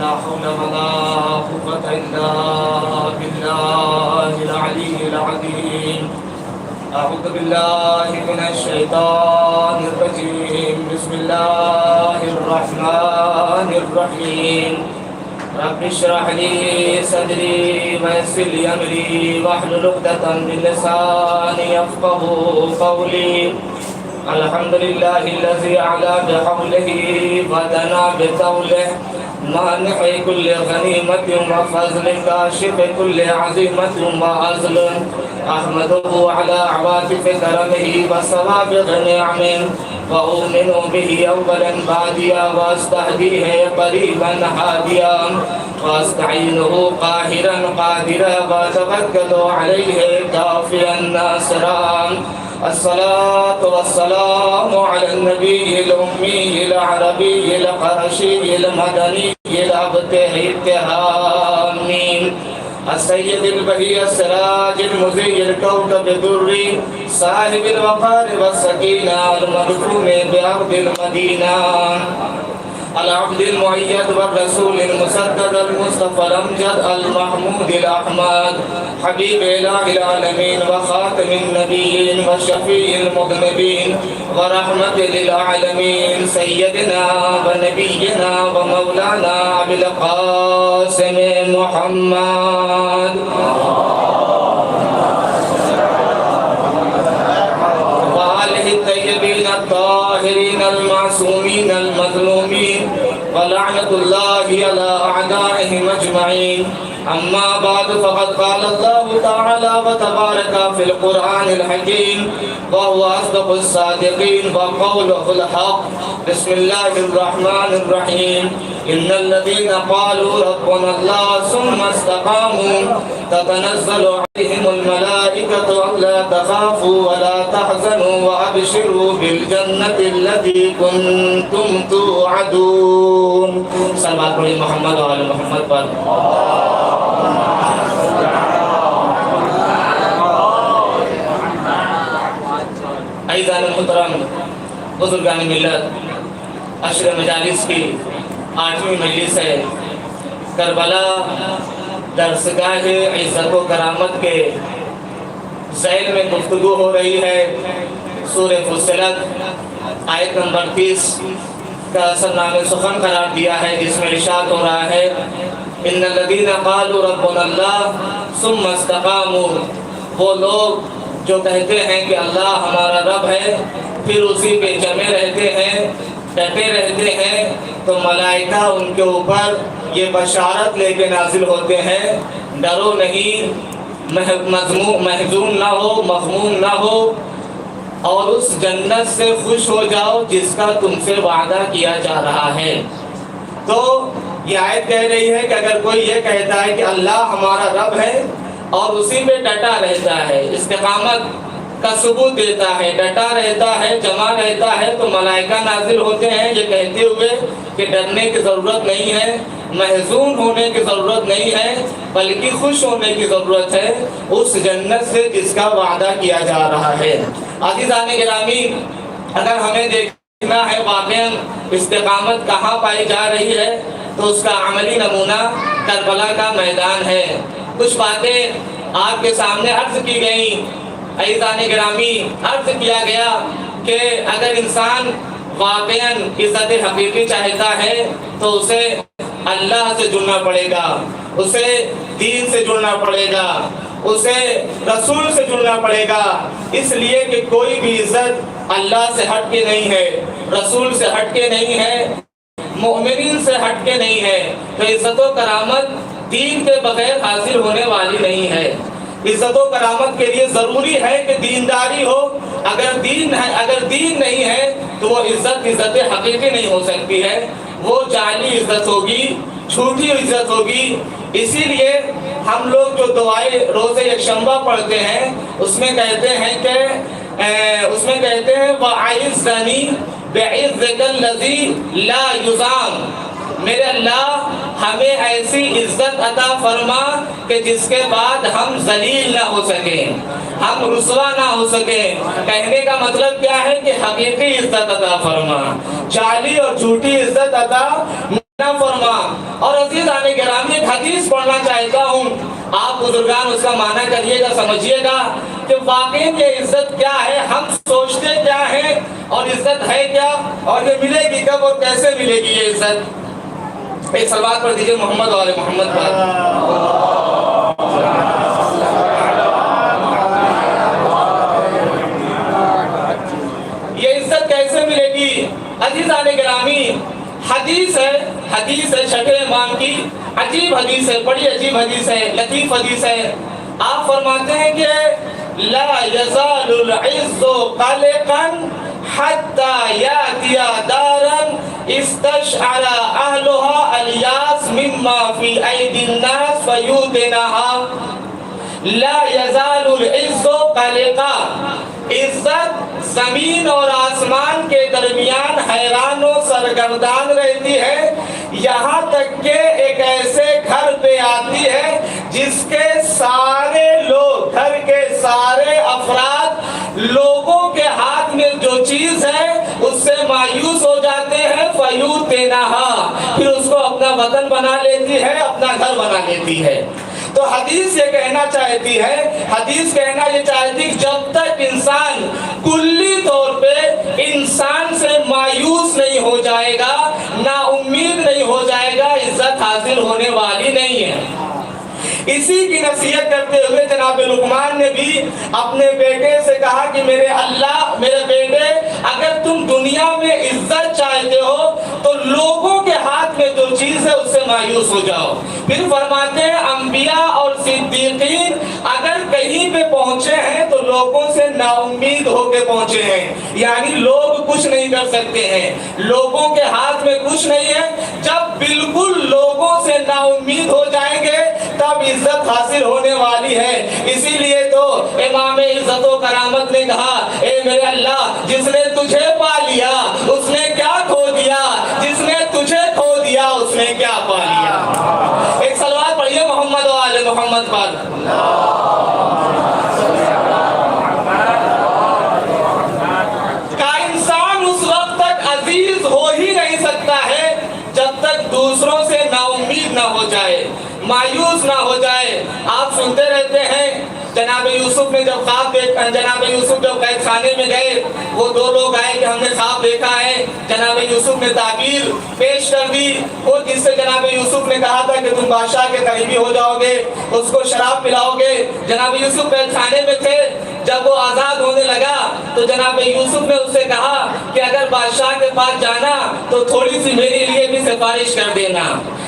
لا حول ولا قوة إلا بالله العلي العظيم. أعوذ بالله من الشيطان الرجيم. بسم الله الرحمن الرحيم. رب اشرح لي صدري ويسر لي أمري واحلل عقدة من لساني يفقهوا قولي. الحمد لله الذي أعلى بحوله ودنا بطوله، مانع كل غنيمة وفضل كاشف كل عزيمة وعزل. أحمده على عواطف كرمه وسوابغ نعمه، وأؤمن به أولا باديا وأستهديه قريبا هاديا، وأستعينه قاهرا قادرا وأتوكل عليه كافيا ناصرا. الصلاة والسلام على النبي الأمي العربي القرشي المدني الأبتهي التهامي، السيد البهي السراج المزي الكوكب الدري، صاحب الوقار والسكينة المدفون بأرض المدينة، العبد المؤيد والرسول المسدد المصطفى الأمجد المحمود الأحمد، حبيب إله العالمين وخاتم النبيين وشفيع المذنبين ورحمة للعالمين، سيدنا ونبينا ومولانا أبي القاسم محمد وآله الطيبين الطاهرين المعصومين المظلومين، ولعنة الله على أعدائهم أجمعين. أما بعد، فقد قال الله تعالى وتبارك في القرآن الحكيم، وهو أصدق الصادقين وقوله الحق. بسم الله الرحمن الرحيم. إن الذين قالوا ربنا الله ثم استقاموا تتنزل عليهم الملائكة ألا تخافوا ولا تحزنوا وأبشروا بالجنة التي كنتم توعدون. صلوات محمد وعلى محمد پر. عزیزان محترم، بزرگان ملت، عشر مجالس کی 8ویں مجلس ہے. کربلا درسگاہ عزت و کرامت کے ذیل میں گفتگو ہو رہی ہے. سورہ فصلت آیت نمبر 30 کا اثر نام سخن قرار دیا ہے، جس میں ارشاد ہو رہا ہے ان الذین قالوا ربنا اللہ ثم استقاموا. وہ لوگ جو کہتے ہیں کہ اللہ ہمارا رب ہے، پھر اسی پہ جمے رہتے ہیں، ڈٹے رہتے ہیں، تو ملائکہ ان کے اوپر یہ بشارت لے کے نازل ہوتے ہیں، ڈرو نہیں، محزون نہ ہو، مغموم نہ ہو، اور اس جنت سے خوش ہو جاؤ جس کا تم سے وعدہ کیا جا رہا ہے. تو یہ آیت کہہ رہی ہے کہ اگر کوئی یہ کہتا ہے کہ اللہ ہمارا رب ہے اور اسی پہ ڈٹا رہتا ہے، استقامت کا ثبوت دیتا ہے، ڈٹا رہتا ہے، جمع رہتا ہے، تو ملائکہ نازل ہوتے ہیں یہ کہتے ہوئے کہ ڈرنے کی ضرورت نہیں ہے، محزون ہونے کی ضرورت نہیں ہے، بلکہ خوش ہونے کی ضرورت ہے اس جنت سے جس کا وعدہ کیا جا رہا ہے. عزیزان گرامی، اگر ہمیں دیکھنا ہے واقعاً استقامت کہاں پائی جا رہی ہے، تو اس کا عملی نمونہ کربلا کا میدان ہے. کچھ باتیں آپ کے سامنے عرض کی گئیں. عزیزان گرامی، عرض کیا گیا کہ اگر انسان واقعاً عزت حقیقی چاہتا ہے تو اسے اللہ سے جڑنا پڑے گا، اسے دین سے جڑنا پڑے گا، اسے رسول سے جڑنا پڑے گا. اس لیے کہ کوئی بھی عزت اللہ سے ہٹ کے نہیں ہے، رسول سے ہٹ کے نہیں ہے، مومنین سے ہٹ کے نہیں ہے. تو عزت و کرامت دین کے بغیر حاصل ہونے والی نہیں ہے. عزت و کرامت کے لیے ضروری ہے کہ دینداری ہو اگر دین نہیں ہے تو وہ عزت حقیقی نہیں ہو سکتی ہے، وہ جعلی عزت ہوگی، جھوٹی عزت ہوگی۔ اسی لیے ہم لوگ جو دعائیں روز یکشنبہ پڑھتے ہیں اس میں کہتے ہیں وَأَعِزَّنِي بِعِزِّكَ الَّذِي لَا يُضَامُ، میرے اللہ ہمیں ایسی عزت عطا فرما کہ جس کے بعد ہم ذلیل نہ ہو سکیں، ہم رسوا نہ ہو سکیں۔ کہنے کا مطلب کیا ہے کہ حقیقی عزت عطا فرما، جعلی اور جھوٹی عزت عطا نہ فرما۔ اور عزیزان گرامی ایک حدیث پڑھنا چاہتا ہوں، آپ بزرگان اس کا معنی کریے گا، سمجھیے گا کہ واقعی یہ عزت کیا ہے، ہم سوچتے کیا ہیں اور عزت ہے کیا، اور یہ ملے گی کب اور کیسے ملے گی یہ عزت۔ ایک صلوات پڑھ دیجئے محمد و آل محمد پر۔ یہ عزت کیسے ملے گی عزیزان گرامی؟ حدیث ہے شیخ امام کی، عجیب حدیث ہے، بڑی عجیب حدیث ہے، لطیف حدیث ہے۔ آپ فرماتے ہیں کہ لا یزال العز قلقا حتی یاتی دارا استشعر اہلها الیاس مما فی ایدی الناس فیوتنها۔ لا یزال العز قلقا، عزت زمین اور آسمان کے درمیان حیران و سرگردان رہتی ہے، یہاں تک کہ ایک ایسے گھر پہ آتی ہے جس کے سارے لوگ، گھر کے سارے افراد لوگوں کے ہاتھ میں جو چیز ہے اس سے مایوس ہو جاتے ہیں، فیوتنہا، پھر اس کو اپنا وطن بنا لیتی ہے، اپنا گھر بنا لیتی ہے۔ تو حدیث یہ کہنا چاہتی ہے، حدیث کہنا یہ چاہتی کہ جب تک انسان کلی طور پہ انسان سے مایوس نہیں ہو جائے گا، نا امید نہیں ہو جائے گا، عزت حاصل ہونے والی نہیں ہے۔ اسی کی نصیحت کرتے ہوئے جناب لقمان نے بھی اپنے بیٹے سے کہا کہ میرے اللہ، میرے بیٹے، اگر تم دنیا میں عزت چاہتے ہو تو لوگوں کے ہاتھ میں جو چیز ہے اس سے مایوس ہو جاؤ۔ پھر فرماتے ہیں انبیاء اور صدیقین اگر کہیں پہ پہنچے ہیں تو لوگوں سے نا امید ہو کے پہنچے ہیں، یعنی لوگ کچھ نہیں کر سکتے ہیں، لوگوں کے ہاتھ میں کچھ نہیں ہے۔ جب بالکل لوگوں سے نا امید ہو جائیں گے تب عزت حاصل ہونے والی ہے۔ اسی لیے تو امام عزت و کرامت نے کہا اے میرے اللہ، جس نے تجھے پا لیا اس نے کیا کھو دیا، جس نے تجھے کھو دیا اس نے کیا پا لیا۔ ایک صلوات پڑھیے محمد و آل محمد پر۔ کا انسان اس وقت تک عزیز ہو ہی نہیں سکتا ہے جب تک دوسروں سے نا امید نہ ہو جائے، مایوس نہ ہو جائے۔ آپ سنتے رہتے ہیں جناب یوسف نے جب خواب دیکھا، جناب یوسف جب قید خانے میں گئے، وہ دو لوگ آئے کہ ہم نے خواب دیکھا ہے، جناب یوسف نے تعبیر پیش کر دی، وہ جس سے جناب یوسف نے کہا تھا کہ تم بادشاہ کے قریبی ہو جاؤ گے، اس کو شراب پلاؤ گے۔ جناب یوسف قید خانے میں تھے، جب وہ آزاد ہونے لگا تو جناب یوسف نے اس سے کہا کہ اگر بادشاہ کے پاس جانا تو تھوڑی سی میرے لیے بھی سفارش کر دینا۔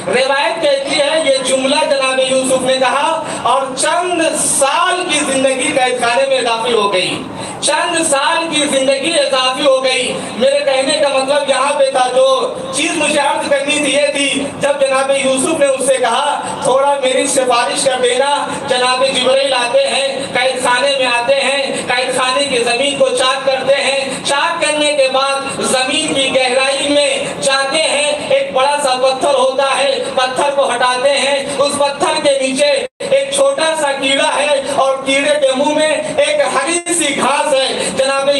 روایت کہتی ہے یہ جملہ جناب یوسف نے کہا اور چند سال کی زندگی قید خانے میں اضافی ہو گئی، چند سال کی زندگی اضافی ہو گئی۔ میرے کہنے کا مطلب یہاں پہ تھا، جو چیز مجھے عرض کرنی تھی یہ تھی، جب جناب یوسف نے اس سے کہا تھوڑا میری سفارش کر دینا، جناب جبرائیل آتے ہیں، قید خانے میں آتے ہیں، قید خانے کی زمین کو چاک کرتے ہیں، چاک کرنے کے بعد زمین کی گہرائی میں جاتے ہیں، ایک بڑا سا پتھر ہوتا ہے، پتھر کو ہٹاتے ہیں، اس پتھر کے نیچے ایک چھوٹا سا کیڑا ہے اور کیڑے کے منہ میں ایک ہری سی گھاس ہے۔ جناب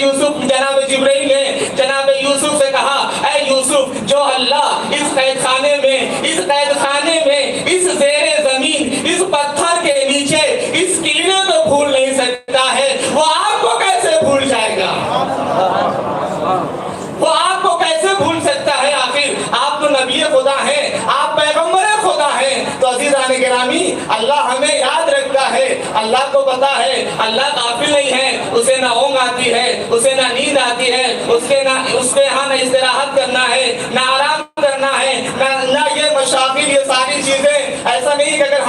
جبرائیل نے جناب یوسف سے کہا اے یوسف، جو اللہ اس قید خانے میں، اس زیر زمین، اس پتھر کے نیچے اس کیڑے کو بھول نہیں سکتا ہے، وہ آپ کو کیسے بھول جائے گا؟ وہ آپ کو کیسے بھول سکتا ہے؟ آخر آپ تو نبی خدا ہیں، آپ پیغمبر خدا ہیں۔ تو عزیزان گرامی، اللہ ہمیں یاد رکھتا ہے، اللہ کو پتا ہے اللہ غافل نہیں ہے، اسے نہ اونگ آتی ہے، اسے نہ نیند آتی ہے، اس کے ہاں نہ استراحت کرنا ہے، نہ آرام کرنا ہے، نہ یہ مشاغل، یہ ساری چیزیں۔ ایسا نہیں کہ اگر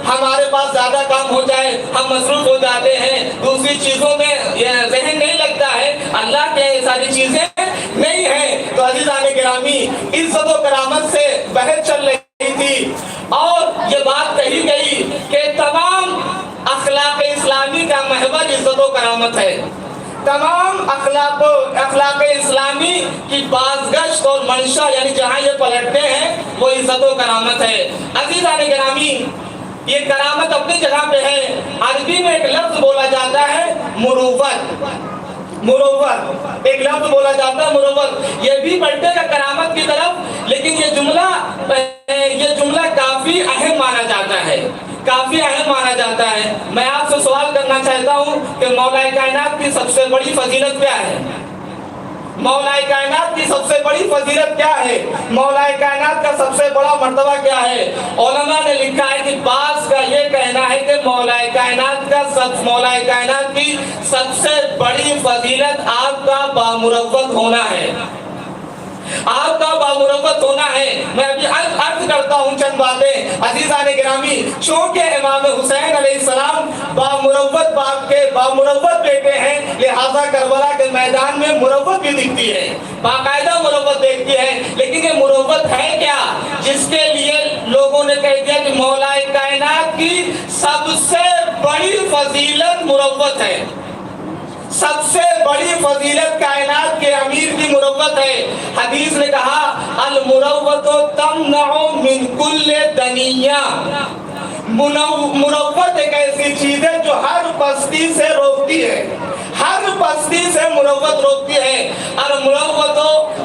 ہمارے پاس زیادہ کام ہو جائے ہم مصروف ہو جاتے ہیں، دوسری چیزوں میں ذہن نہیں لگتا اللہ کے یہ ساری چیزیں نہیں ہیں۔ تو عزیزان گرامی، عزت و کرامت سے بحث چل رہی تھی اور یہ بات کہی گئی کہ تمام اخلاق اسلامی کا محور عزت و کرامت ہے۔ تمام اخلاق اسلامی کی بازگشت اور منشا یعنی جہاں یہ پلٹتے ہیں وہ عزت و کرامت ہے۔ عزیزان گرامی، یہ کرامت اپنی جگہ پہ ہے۔ عربی میں ایک لفظ بولا جاتا ہے مروت، مروت ایک لفظ بولا جاتا ہے مروت، یہ بھی پلٹے گا کرامت کی طرف، لیکن یہ جملہ کافی اہم مانا جاتا ہے، کافی اہم مانا جاتا ہے۔ میں آپ سے سوال کرنا چاہتا ہوں کہ مولا کائنات کی سب سے بڑی فضیلت کیا ہے؟ مولا کائنات کی سب سے بڑی فضیلت کیا ہے؟ مولا کائنات کا سب سے بڑا مرتبہ کیا ہے؟ علماء نے لکھا ہے کہ بعض کا یہ کہنا ہے کہ مولا کائنات کی سب سے بڑی فضیلت آپ کا بامروت ہونا ہے، آپ کا بامروت ہونا ہے۔ میں ابھی عرض کرتا ہوں چند باتیں عزیزان گرامی۔ چونکہ امام حسین علیہ السلام بامروت بیٹے ہیں، لہذا کربلا کے میدان میں مروت بھی دکھتی ہے، باقاعدہ مروت دیکھتی ہے۔ لیکن یہ مروت ہے کیا جس کے لیے لوگوں نے کہہ دیا کہ مولا کائنات کی سب سے بڑی فضیلت مروت ہے، سب سے بڑی فضیلت کائنات کے امیر کی مروت ہے۔ حدیث نے کہا المروت تمنع من کل دنیہ، مروت ایک ایسی چیز ہے جو ہر پستی سے روکتی ہے، ہر پستی سے مروت روکتی ہے۔ المروت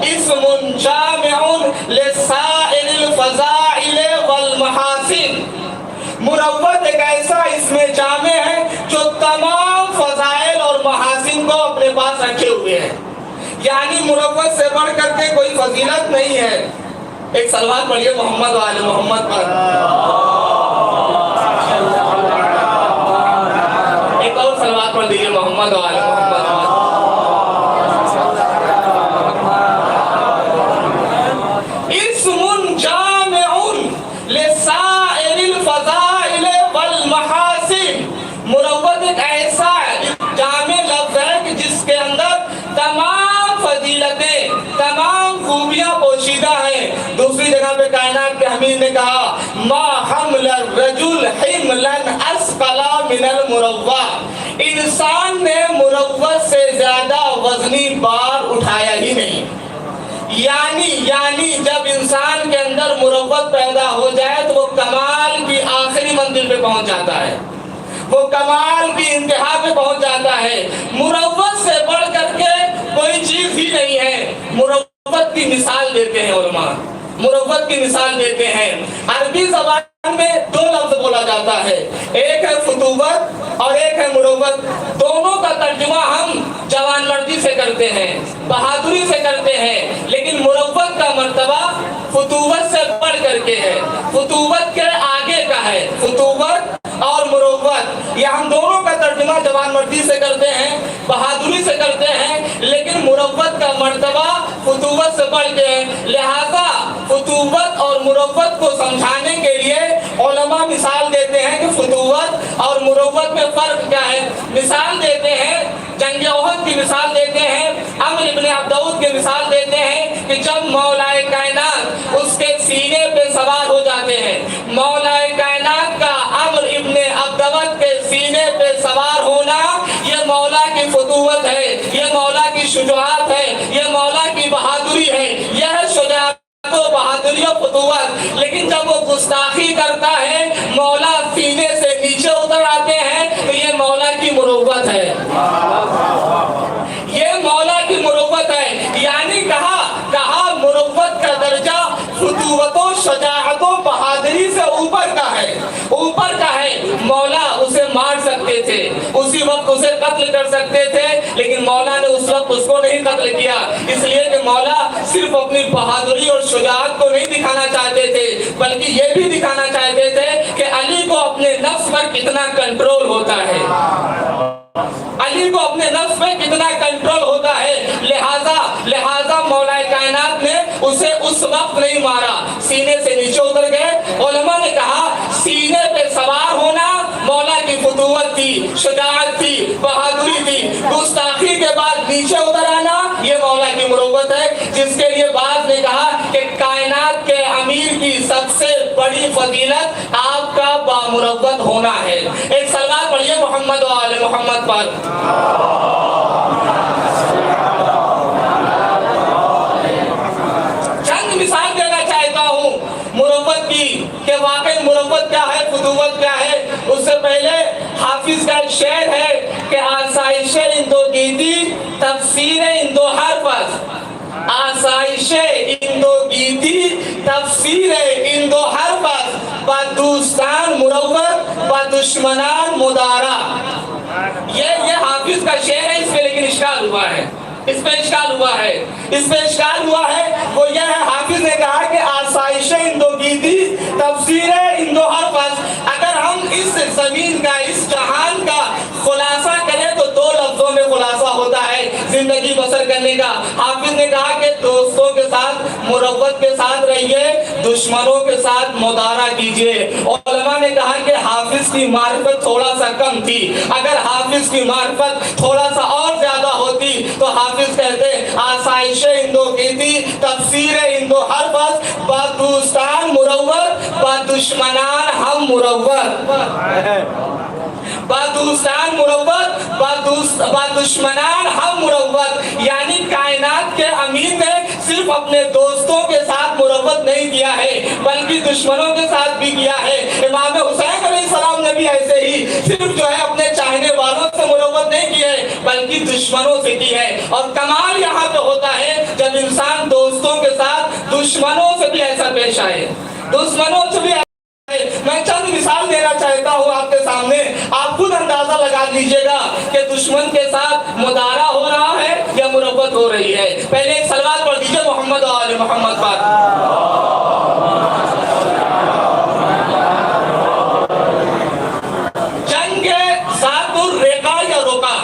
اسم جامع لسائر الفضائل والمحاسن، مروت ایک ایسا اسم جامع ہے جو تمام فضائل اور محاسن کو اپنے پاس رکھے ہوئے ہیں، یعنی مروت سے بڑھ کر کے کوئی فضیلت نہیں ہے۔ ایک صلوات پڑھیے محمد و آل محمد پر، ایک اور صلوات پڑھ دیجیے محمد و آل محمد پر۔ اسم جامع لسائر الفضائل والمحاسن، مروت ایک ایسا جامع لفظ ہے کہ جس کے اندر تمام فضیلتیں، تمام خوبیاں پوشیدہ ہیں۔ دوسری جگہ پہ کائنات کے حمید نے کہا ما حمل الرجل حملا اثقل من المروت، انسان نے مروت سے زیادہ وزنی بار اٹھایا ہی نہیں۔ یعنی جب انسان کے اندر مروت پیدا ہو جائے تو وہ کمال کی آخری منزل پہ پہنچ جاتا ہے، وہ کمال کی انتہا پہ پہنچ جاتا ہے۔ مروت سے بڑھ کر کے کوئی چیز ہی نہیں ہے۔ مروت کی مثال دیتے ہیں علماء، مروت کی مثال دیتے ہیں۔ عربی زبان میں دو لفظ بولا جاتا ہے، ایک ہے فتوت اور ایک ہے مروت۔ دونوں کا ترجمہ ہم جوان مردی سے کرتے ہیں، بہادری سے کرتے ہیں، لیکن مروت کا مرتبہ فتوت سے بڑھ کر کے ہے، فتوت کے آگے کا ہے۔ فتوت اور مروت یہ ہم دونوں کا ترجمہ جوان مردی سے کرتے ہیں، بہادری سے کرتے ہیں، لیکن مروت کا مرتبہ فتوت سے بڑھ کے ہے۔ لہذا فتوت اور مروت کو سمجھانے کے لیے علماء مثال دیتے ہیں کہ فتوت اور مروت میں فرق کیا ہے۔ مثال دیتے ہیں جنگ احد کی مثال دیتے ہیں، عمرو ابن عبدود کی مثال دیتے ہیں کہ جب مولا کائنات اس کے سینے پہ سوار ہو جاتے ہیں، مولا کائنات کا عمرو ابن عبدود کے سینے پہ سوار ہونا یہ مولا کی فتوت ہے، یہ مولا کی شجاعت ہے، یہ مولا کی بہادری ہے، یہ ہے شجاعت و بہادری و فتوت۔ لیکن جب وہ گستاخی کرتا ہے، مولا سینے سے نیچے اتر آتے ہیں تو یہ مولا کی مروت ہے، یہ مولا کی مروت ہے۔ یعنی کہا مروت کا درجہ فتوت و شجاعت و بہادری سے اوپر کا ہے، اوپر کا ہے۔ مولا اسے مار سکتے تھے، اسی وقت اسے قتل کر سکتے تھے، لیکن مولا نے اس وقت اس کو نہیں قتل کیا، اس لیے کہ مولا صرف اپنی بہادری اور شجاعت کو نہیں دکھانا چاہتے تھے، بلکہ یہ بھی دکھانا چاہتے تھے کہ علی کو اپنے نفس پر کتنا کنٹرول ہوتا ہے، علی کو اپنے نفس پہ کتنا کنٹرول ہوتا ہے۔ لہذا مولا کائنات نے اسے اس وقت نہیں مارا، سینے سے نیچے اتر گئے۔ علماء نے کہا سینے پہ سوار ہونا مولا کی فتوت تھی، شجاعت تھی، بہادری تھی، گستاخی کے بعد نیچے اتر آنا یہ مولا کی مروت ہے، جس کے لیے بعض نے کہا کہ کائنات کے امیر کی سب سے بڑی فضیلت آپ کا بامروت ہونا ہے۔ ایک صلوات پڑھیے محمد و آل محمد پر۔ چند مثال دینا چاہتا ہوں مروت کی کہ واقعی مروت کیا ہے، فتوت کیا ہے۔ اس سے پہلے حافظ کا ایک شعر ہے کہ آسائش اندو گیتی تفسیر اندو حرفت، آسائش اندو گیتی تفسیر اندو حرفت، با دوستان مروت با دشمنان مدارا۔ یہ حافظ کا شعر ہے، اس میں لیکن اشکال ہوا ہے، اس میں اشکال ہوا ہے وہ یہ ہے، حافظ نے کہا کہ آسائش اندو گیتی تفسیر اندو حرفت۔ اگر ہم اس زمین کا، اس جہان کا خلاصہ کریں تو دو لفظوں میں خلاصہ ہوتا ہے زندگی بسر کرنے کا۔ حافظ نے کہا کہ دوستوں کے ساتھ مروت کے ساتھ رہیے، دشمنوں کے ساتھ مدارا کیجیے۔ علماء نے کہا کہ حافظ کی معرفت تھوڑا سا کم تھی، اگر حافظ کی معرفت تھوڑا سا اور زیادہ ہوتی تو حافظ کہتے آسائش اندو گیتی تفسیر اندو حرفت، با دوستان مروت با دشمنان ہم مروت، با دوستان مروت با دشمنان ہم مروت۔ یعنی کائنات کے امیر نے صرف اپنے دوستوں کے ساتھ مروت نہیں کیا ہے بلکہ دشمنوں کے ساتھ بھی کیا ہے۔ امام حسین علیہ السلام نے بھی ایسے ہی صرف جو ہے اپنے چاہنے والوں سے مروت نہیں کی ہے بلکہ دشمنوں سے کی ہے۔ اور کمال یہاں پہ ہوتا ہے جب انسان دوستوں کے ساتھ دشمنوں سے بھی ایسا پیش آئے، دشمنوں سے بھی۔ میں چند مثال دینا چاہتا ہوں آپ کے سامنے، آپ خود اندازہ لگا لیجئے گا کہ دشمن کے ساتھ مدارا ہو رہا ہے یا مروت ہو رہی ہے۔ پہلے ایک صلوات پڑھ دیجئے محمد و آل محمد پر۔ جنگ ذات الرقا یا رقا،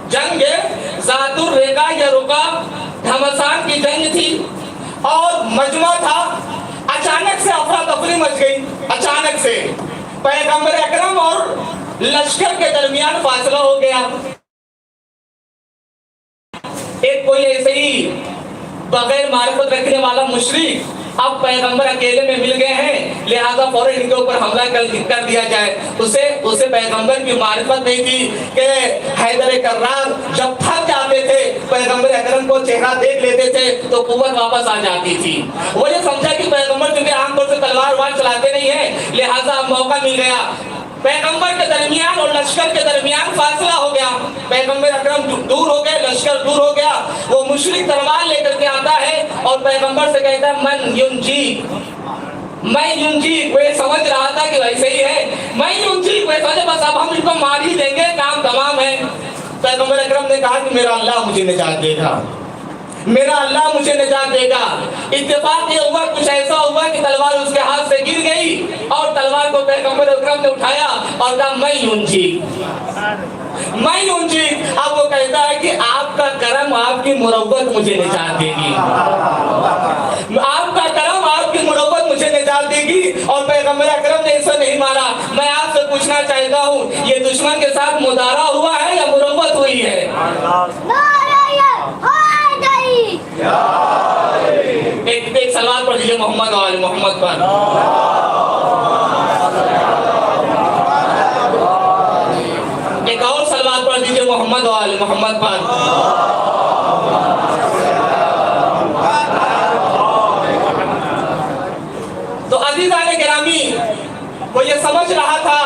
جنگ ذات الرقا یا رقا گھمسان کی جنگ تھی اور مجمع تھا۔ اچانک سے افراتفری مچ گئی، اچانک سے پیغمبر اکرم اور لشکر کے درمیان فاصلہ ہو گیا۔ ایک کوئی ایسے ہی بغیر معرفت رکھنے والا مشرک اب پیغمبر اکیلے میں مل گئے ہیں، لہذا فوراً ان کے اوپر حملہ کر دیا جائے۔ اسے پیغمبر کی معرفت نہیں تھی کہ حیدر کرار جب تھک جاتے تھے پیغمبر اکرم کو چہرہ دیکھ لیتے تھے تو قوت واپس آ جاتی تھی۔ وہ یہ سمجھا کہ پیغمبر چونکہ عام طور سے تلوار وار چلاتے نہیں ہیں لہذا اب موقع مل گیا۔ پیغمبر کے درمیان اور لشکر کے درمیان فاصلہ ہو گیا، پیغمبر اکرم دور ہو گئے، لشکر دور ہو گیا۔ وہ مشرک تلوار لے کر کے آتا ہے اور پیغمبر سے کہتا ہے من ینجی، میں ینجی۔ وہ سمجھ رہا تھا کہ ویسے ہی ہے، میں ینجی، وہ سمجھے بس اب ہم ان کو مار ہی دیں گے، کام تمام ہے۔ پیغمبر اکرم نے کہا کہ میرا اللہ مجھے نجات دے گا، میرا اللہ مجھے نجات دے گا۔ اتفاق یہ ہوا، کچھ ایسا ہوا کہ تلوار اس کے ہاتھ سے گر گئی اور تلوار کو پیغمبر اکرم نے اٹھایا اور کہا میں ینجی، میں ینجی۔ اب وہ کہتا ہے کہ آپ کا کرم، آپ کی مروت مجھے نجات دے گی، آپ کا کرم، آپ کی مروت مجھے نجات دے گی۔ اور پیغمبر اکرم نے اسے نہیں مارا۔ میں آپ سے پوچھنا چاہتا ہوں یہ دشمن کے ساتھ مدارا ہوا ہے یا مروت ہوئی ہے؟ ایک صلوات پڑھ لیجیے محمد و آل محمد پر۔ ایک اور صلوات پڑھ دیجیے محمد و آل محمد پر۔ تو عزیزان گرامی، وہ یہ سمجھ رہا تھا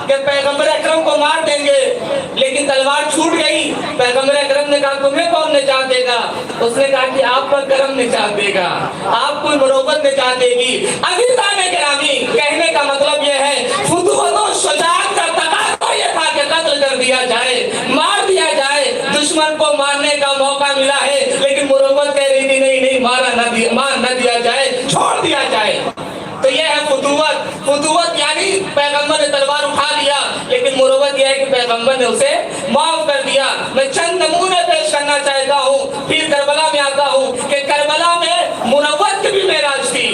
کہ پیغمبر اکرم کو مار دیں گے لیکن تلوار چھوٹ گئی۔ پیغمبر اکرم نے کہا تمہیں کون نجات دے گا؟ اس نے کہا کہ آپ کا کرم نجات دے گا، آپ کو مروت نجات دے گی۔ عزیزان گرامی، کہنے کا مطلب یہ ہے فتوحات و شجاعت کا تقاضا یہ تھا کہ قتل کر دیا جائے، مار دیا جائے۔ دشمن کو مارنے کا موقع ملا ہے لیکن مروت کہہ رہی تھی نہیں، مار نہ دیا جائے، چھوڑ دیا جائے۔ تو یہ ہے فتوحات۔ فتوحات یعنی پیغمبر نے تلوار اٹھا لیا لیکن مروت یہ ہے کہ پیغمبر نے اسے معاف کر دیا۔ میں چند نمونے پیش کرنا چاہتا ہوں، پھر کربلا میں آتا ہوں کہ کربلا میں مروت کی بھی معراج تھی۔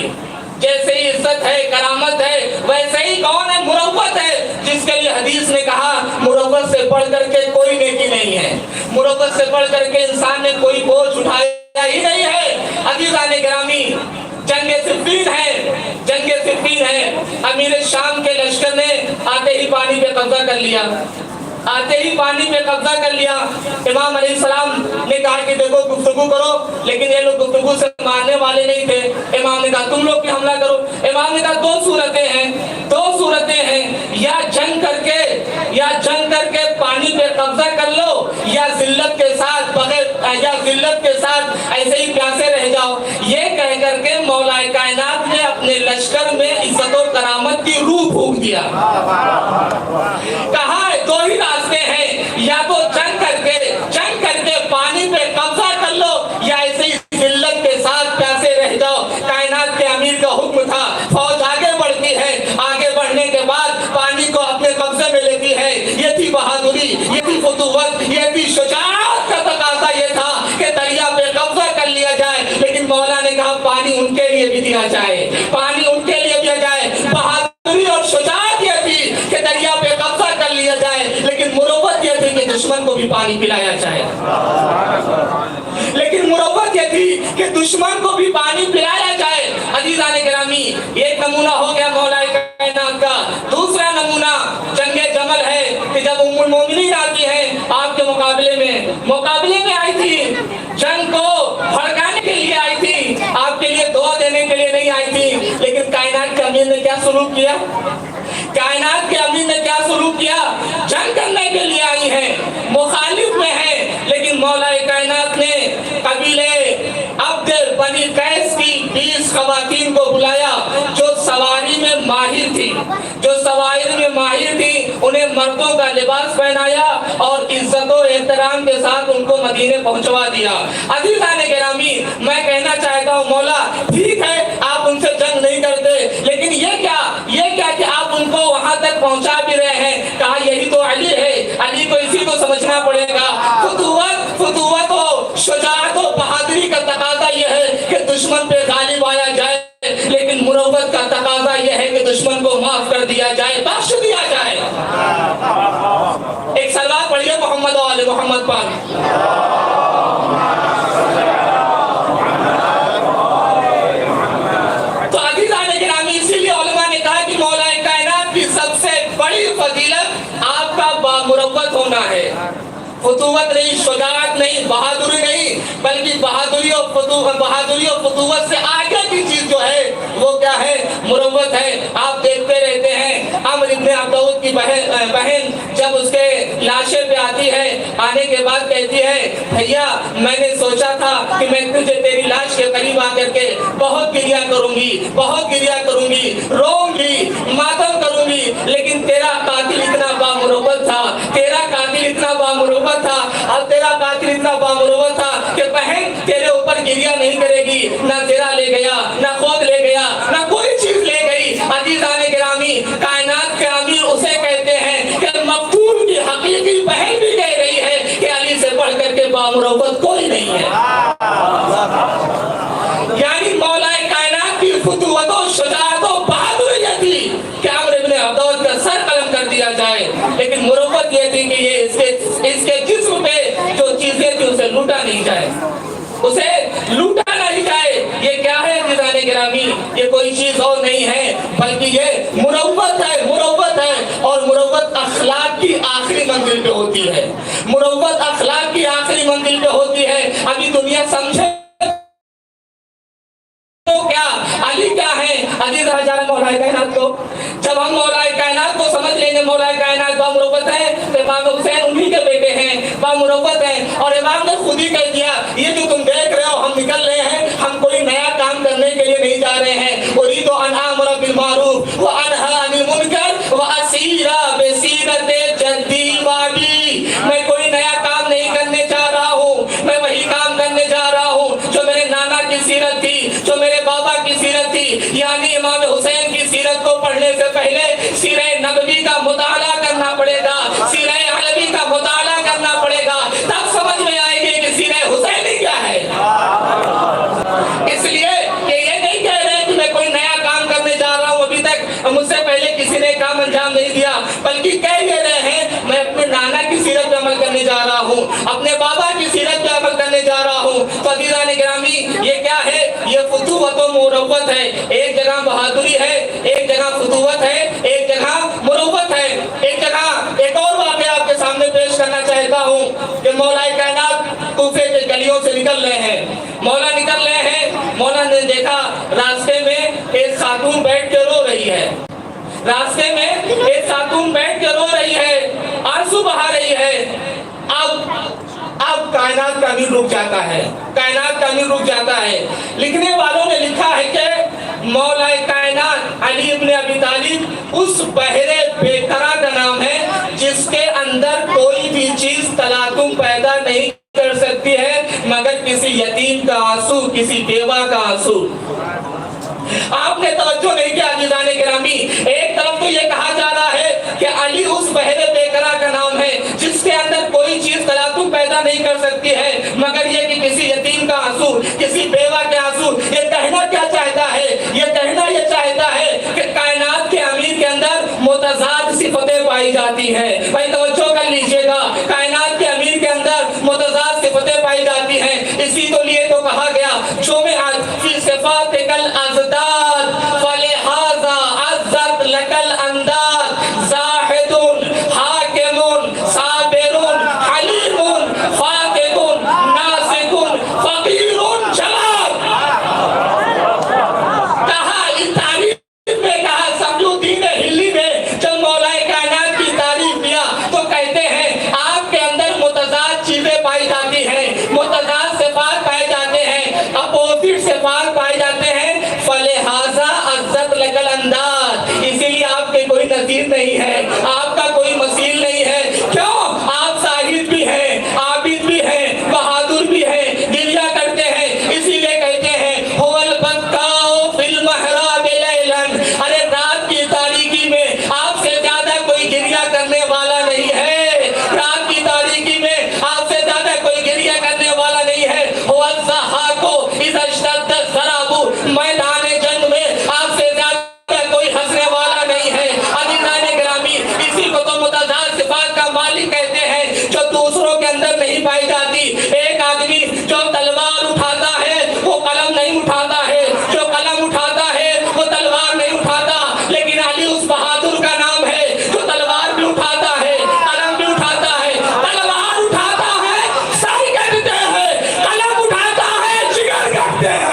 جیسے ہی عزت ہے، کرامت ہے، ویسے ہی کون ہے؟ مروت ہے، جس کے لیے حدیث نے کہا مروت سے سے بڑھ کر کے کوئی نیکی نہیں ہے، مروت سے بڑھ کر کے انسان نے کوئی بوجھ اٹھایا ہی نہیں ہے۔ عزیزان گرامی، جنگ صفین ہے، امیر شام کے لشکر نے آتے ہی پانی پہ قبضہ کر لیا، امام علیہ السلام نے کہا کہ دیکھو گفتگو کرو، لیکن یہ لوگ گفتگو سے ماننے والے نہیں تھے۔ امام نے کہا تم لوگ بھی حملہ کرو۔ امام نے کہا دو صورتیں ہیں، یا جنگ کر کے پانی پہ قبضہ کر لو، یا ذلت کے ساتھ ایسے ہی پیاسے رہ جاؤ۔ یہ کہہ کر کے مولا کائنات نے اپنے لشکر میں عزت و کرامت کی روح پھونک دیا۔ کہا دو ہی راستے ہیں، یا تو جنگ کر کے پانی پہ قبضہ کر لو، یا ایسے ہی ذلت کے ساتھ پیاسے رہ جاؤ۔ کائنات کے امیر کا حکم تھا، فوج آگے بڑھتی ہے، آگے بڑھنے کے بعد پانی کو اپنے قبضے میں لیتی ہے۔ یہ تھی بہادری، یہ تھی فتوت، یہ تھی شجاعت کا تقاضا یہ تھا کہ دریا پہ قبضہ کر لیا جائے، لیکن مولا نے کہا پانی ان کے لیے بھی دیا جائے، بہادری اور شجاعت یہ تھی کہ دریا پہ قبضہ کر لیا جائے، لیکن مروت یہ تھی کہ دشمن کو بھی پانی پلایا جائے۔ عزیزان گرامی، ایک نمونہ ہو گیا مولا کائنات کا۔ دوسرا نمونہ جنگ جمل ہے کہ جب ام المومنین آتی ہیں آپ کے مقابلے میں آئی تھی، جنگ کو بھڑکانے کے لیے آئی تھی، آپ کے لیے دعا دینے کے لیے نہیں آئی تھی، لیکن کائنات کے امیر نے کیا سلوک کیا؟ جنگ کرنے کے لیے آئی ہیں، مخالف میں ہیں، لیکن مولا کائنات نے قبیلے عبد بنی قیس کی 20 خواتین کو بلایا جو سواری میں ماہر تھی، انہیں مردوں کا لباس پہنایا اور عزت و احترام کے ساتھ ان کو مدینے پہنچوا دیا۔ عزیزان گرامی، میں کہنا چاہتا ہوں مولا ٹھیک ہے آپ ان سے جنگ نہیں کرتے، لیکن یہ کیا کہ آپ ان کو وہاں تک پہنچا بھی رہے ہیں۔ کہا یہی تو علی ہے، علی کو اسی کو سمجھنا پڑے گا۔ فتوت ہو، شجاعت و بہادری کا تقاضا یہ ہے کہ دشمن پہ غالب آیا جائے، لیکن مروت کا تقاضا یہ ہے کہ دشمن کو معاف کر دیا جائے، بخش دیا جائے۔ ایک سلوات پڑھیے محمد و آل محمد پر۔ تو عزیزان گرامی، اسی لیے علماء نے کہا کہ مولا کائنات کی سب سے بڑی فضیلت آپ کا بامروت ہونا ہے۔ فتوت نہیں، شجاعت نہیں، بہادری نہیں، بلکہ بہادری اور فتوت سے آگے کی چیز جو ہے وہ کیا ہے؟ مروت ہے۔ آپ دیکھتے رہتے ہیں عمر ابن عبدود کی بہن جب اس کے لاشے پہ آتی ہے، آنے کے بعد کہتی ہے بھیا میں نے سوچا تھا کہ میں تجھے تیری لاش کے قریب آ کر کے بہت گریا کروں گی، روؤں گی، ماتم کروں گی، لیکن تیرا قاتل اتنا بامروت تھا، کہ بہن تیرے اوپر گریا نہیں کرے گی، نہ تیرا لے گیا، نہ خود لے گیا، نہ کوئی چیز لے گئی۔ عزیزان گرامی، کائنات کے امیر اسے کہتے ہیں کہ مقتول کی حقیقی بہن بھی کہہ رہی ہے کہ علی سے بڑھ کر کے بامروت کوئی نہیں ہے۔ یعنی مولا کائنات کی فتوت و شجاعت و بہادری یہ تھی کہ عمر ابن عبدود کا سر قلم کر دیا جائے، لیکن مروت یہ تھی کہ یہ اس کے جسم پہ جو چیزیں تھی اسے لوٹا نہیں جائے۔ یہ کیا ہے عزیزان گرامی؟ یہ کوئی چیز اور نہیں ہے بلکہ یہ مروت ہے، اور مروت اخلاق کی آخری منزل پہ ہوتی ہے۔ ابھی دنیا سمجھے تو کیا علی کیا ہے؟ عزیز حضرات، مولا کائنات کو جب ہم مولا کائنات کو سمجھ لیں گے، مولا کائنات بامروت ہے، تو امام حسین انہی کے بیٹے ہیں، بامروت ہیں، اور امام نے خود ہی کہہ دیا یہ جو تم دیکھ رہے ہو ہم نکل رہے ہیں، ہم کوئی نیا کام کرنے کے لیے نہیں جا رہے ہیں۔ اريد ان امر بالمعروف وانهى عن المنکر واسیر بسیرت جدی وابی، میں کوئی نیا کام نہیں کرنے جا رہا ہوں، میں وہی کام کرنے جا رہا ہوں جو میرے نانا کی سیرت تھی، جو میرے بابا کی سیرت تھی، یعنی امام حسین کی سیرت کو پڑھنے سے پہلے سیرہ نبوی کا مطالعہ کرنا پڑے گا، سیرہ علوی کا مطالعہ کرنا پڑے گا، تب سمجھ میں آئے گی کہ سیرہ حسینی کیا ہے۔ اس لیے کہ یہ نہیں کہہ رہے کہ میں کوئی نیا کام کرنے جا رہا ہوں، ابھی بابا کی سیرت پہ عمل کرنے جا رہا ہوں۔ تو عزیزان گرامی یہ کیا ہے؟ یہ فتوت و مروت ہے۔ ایک جگہ بہادری ہے، ایک جگہ فتوت ہے، ایک جگہ مروت ہے۔ ایک جگہ ایک اور واقعہ آپ کے سامنے پیش کرنا چاہتا ہوں کہ مولا کائنات کوفے کے گلیوں سے نکل رہے ہیں، مولا نکل رہے ہیں، مولا نے دیکھا راستے میں ایک خاتون بیٹھ کے رو رہی ہے، راستے میں ایک خاتون بیٹھ کے رو رہی ہے، آنسو بہا رہی ہے۔ اب کائنات کا امیر رک جاتا ہے، کائنات کا امیر رک جاتا ہے۔ لکھنے والوں نے لکھا ہے کہ مولا کائنات علی ابن ابی طالب اس بہرے بیکرا کا نام ہے جس کے اندر کوئی بھی چیز تلاطم پیدا نہیں کر سکتی ہے مگر کسی یتیم کا آنسو، کسی بیوہ کا آنسو۔ آپ نے توجہ نہیں کیا عزیزان گرامی، ایک طرف تو یہ کہا جا رہا ہے کہ علی اس بہرے بیکرا کا نام ہے جس کے اندر کوئی چیز تلاطم پیدا نہیں کر سکتی ہے مگر یہ کہ کسی یتیم کا آنسو، کسی بیوہ کے آنسو۔ یہ کہنا کیا چاہتا ہے؟ یہ کہنا یہ چاہتا ہے کہ کائنات کے امیر کے اندر متضاد صفتیں پائی جاتی ہیں۔ بھائی توجہ کر لیجئے گا، کائنات کے امیر کے اندر متضاد صفتیں پائی جاتی ہیں۔ اسی تو لیے تو کہا گیا جمعت فی صفات کل ازداد فلہذا عزت لکل انداد زاہد حاکم صابر حلیم فاقد ناسک فقیر جواد۔ کہا اس تعریف میں، کہا سمجھودین ہلی نے جب مولا کائنات کی تعریف کیا تو کہتے ہیں آپ کے اندر متضاد چیزیں پائی جاتی ہیں، متضاد صفات پائے جاتے ہیں، اپوزٹ صفات پائے جاتے ہیں۔ فلہذا عزت لکل انداد، اسی لیے آپ کے کوئی نظیر نہیں ہے، آپ کا کوئی مثیل نہیں ہے۔ کیوں؟ آپ زاہد بھی ہیں، عابد بھی ہیں، بہادر بھی ہیں، گریہ کرتے ہیں، اسی لیے کہتے ہیں هو البکاء فی المحراب لیلا۔ ارے رات کی تاریکی میں آپ سے زیادہ کوئی گریہ کرنے والا نہیں ہے، رات کی تاریکی میں آپ سے زیادہ کوئی گریہ کرنے والا نہیں ہے۔ هو الضحاک اذا اشتد الضرب، میدان جنگ میں آپ سے زیادہ کوئی ہنسنے والا نہیں ہے۔ عزیزان گرامی اسی کو تو متضاد صفات کا مالک کہتے ہیں جو دوسروں کے اندر نہیں پائی جاتی۔ ایک آدمی جو تلوار اٹھاتا ہے وہ قلم نہیں اٹھاتا ہے، جو قلم اٹھاتا ہے وہ تلوار نہیں اٹھاتا، لیکن علی اس بہادر کا نام ہے جو تلوار بھی اٹھاتا ہے، قلم بھی اٹھاتا ہے، تلوار اٹھاتا ہے سر کٹتے ہیں، قلم اٹھاتا ہے جگر کٹتے ہیں۔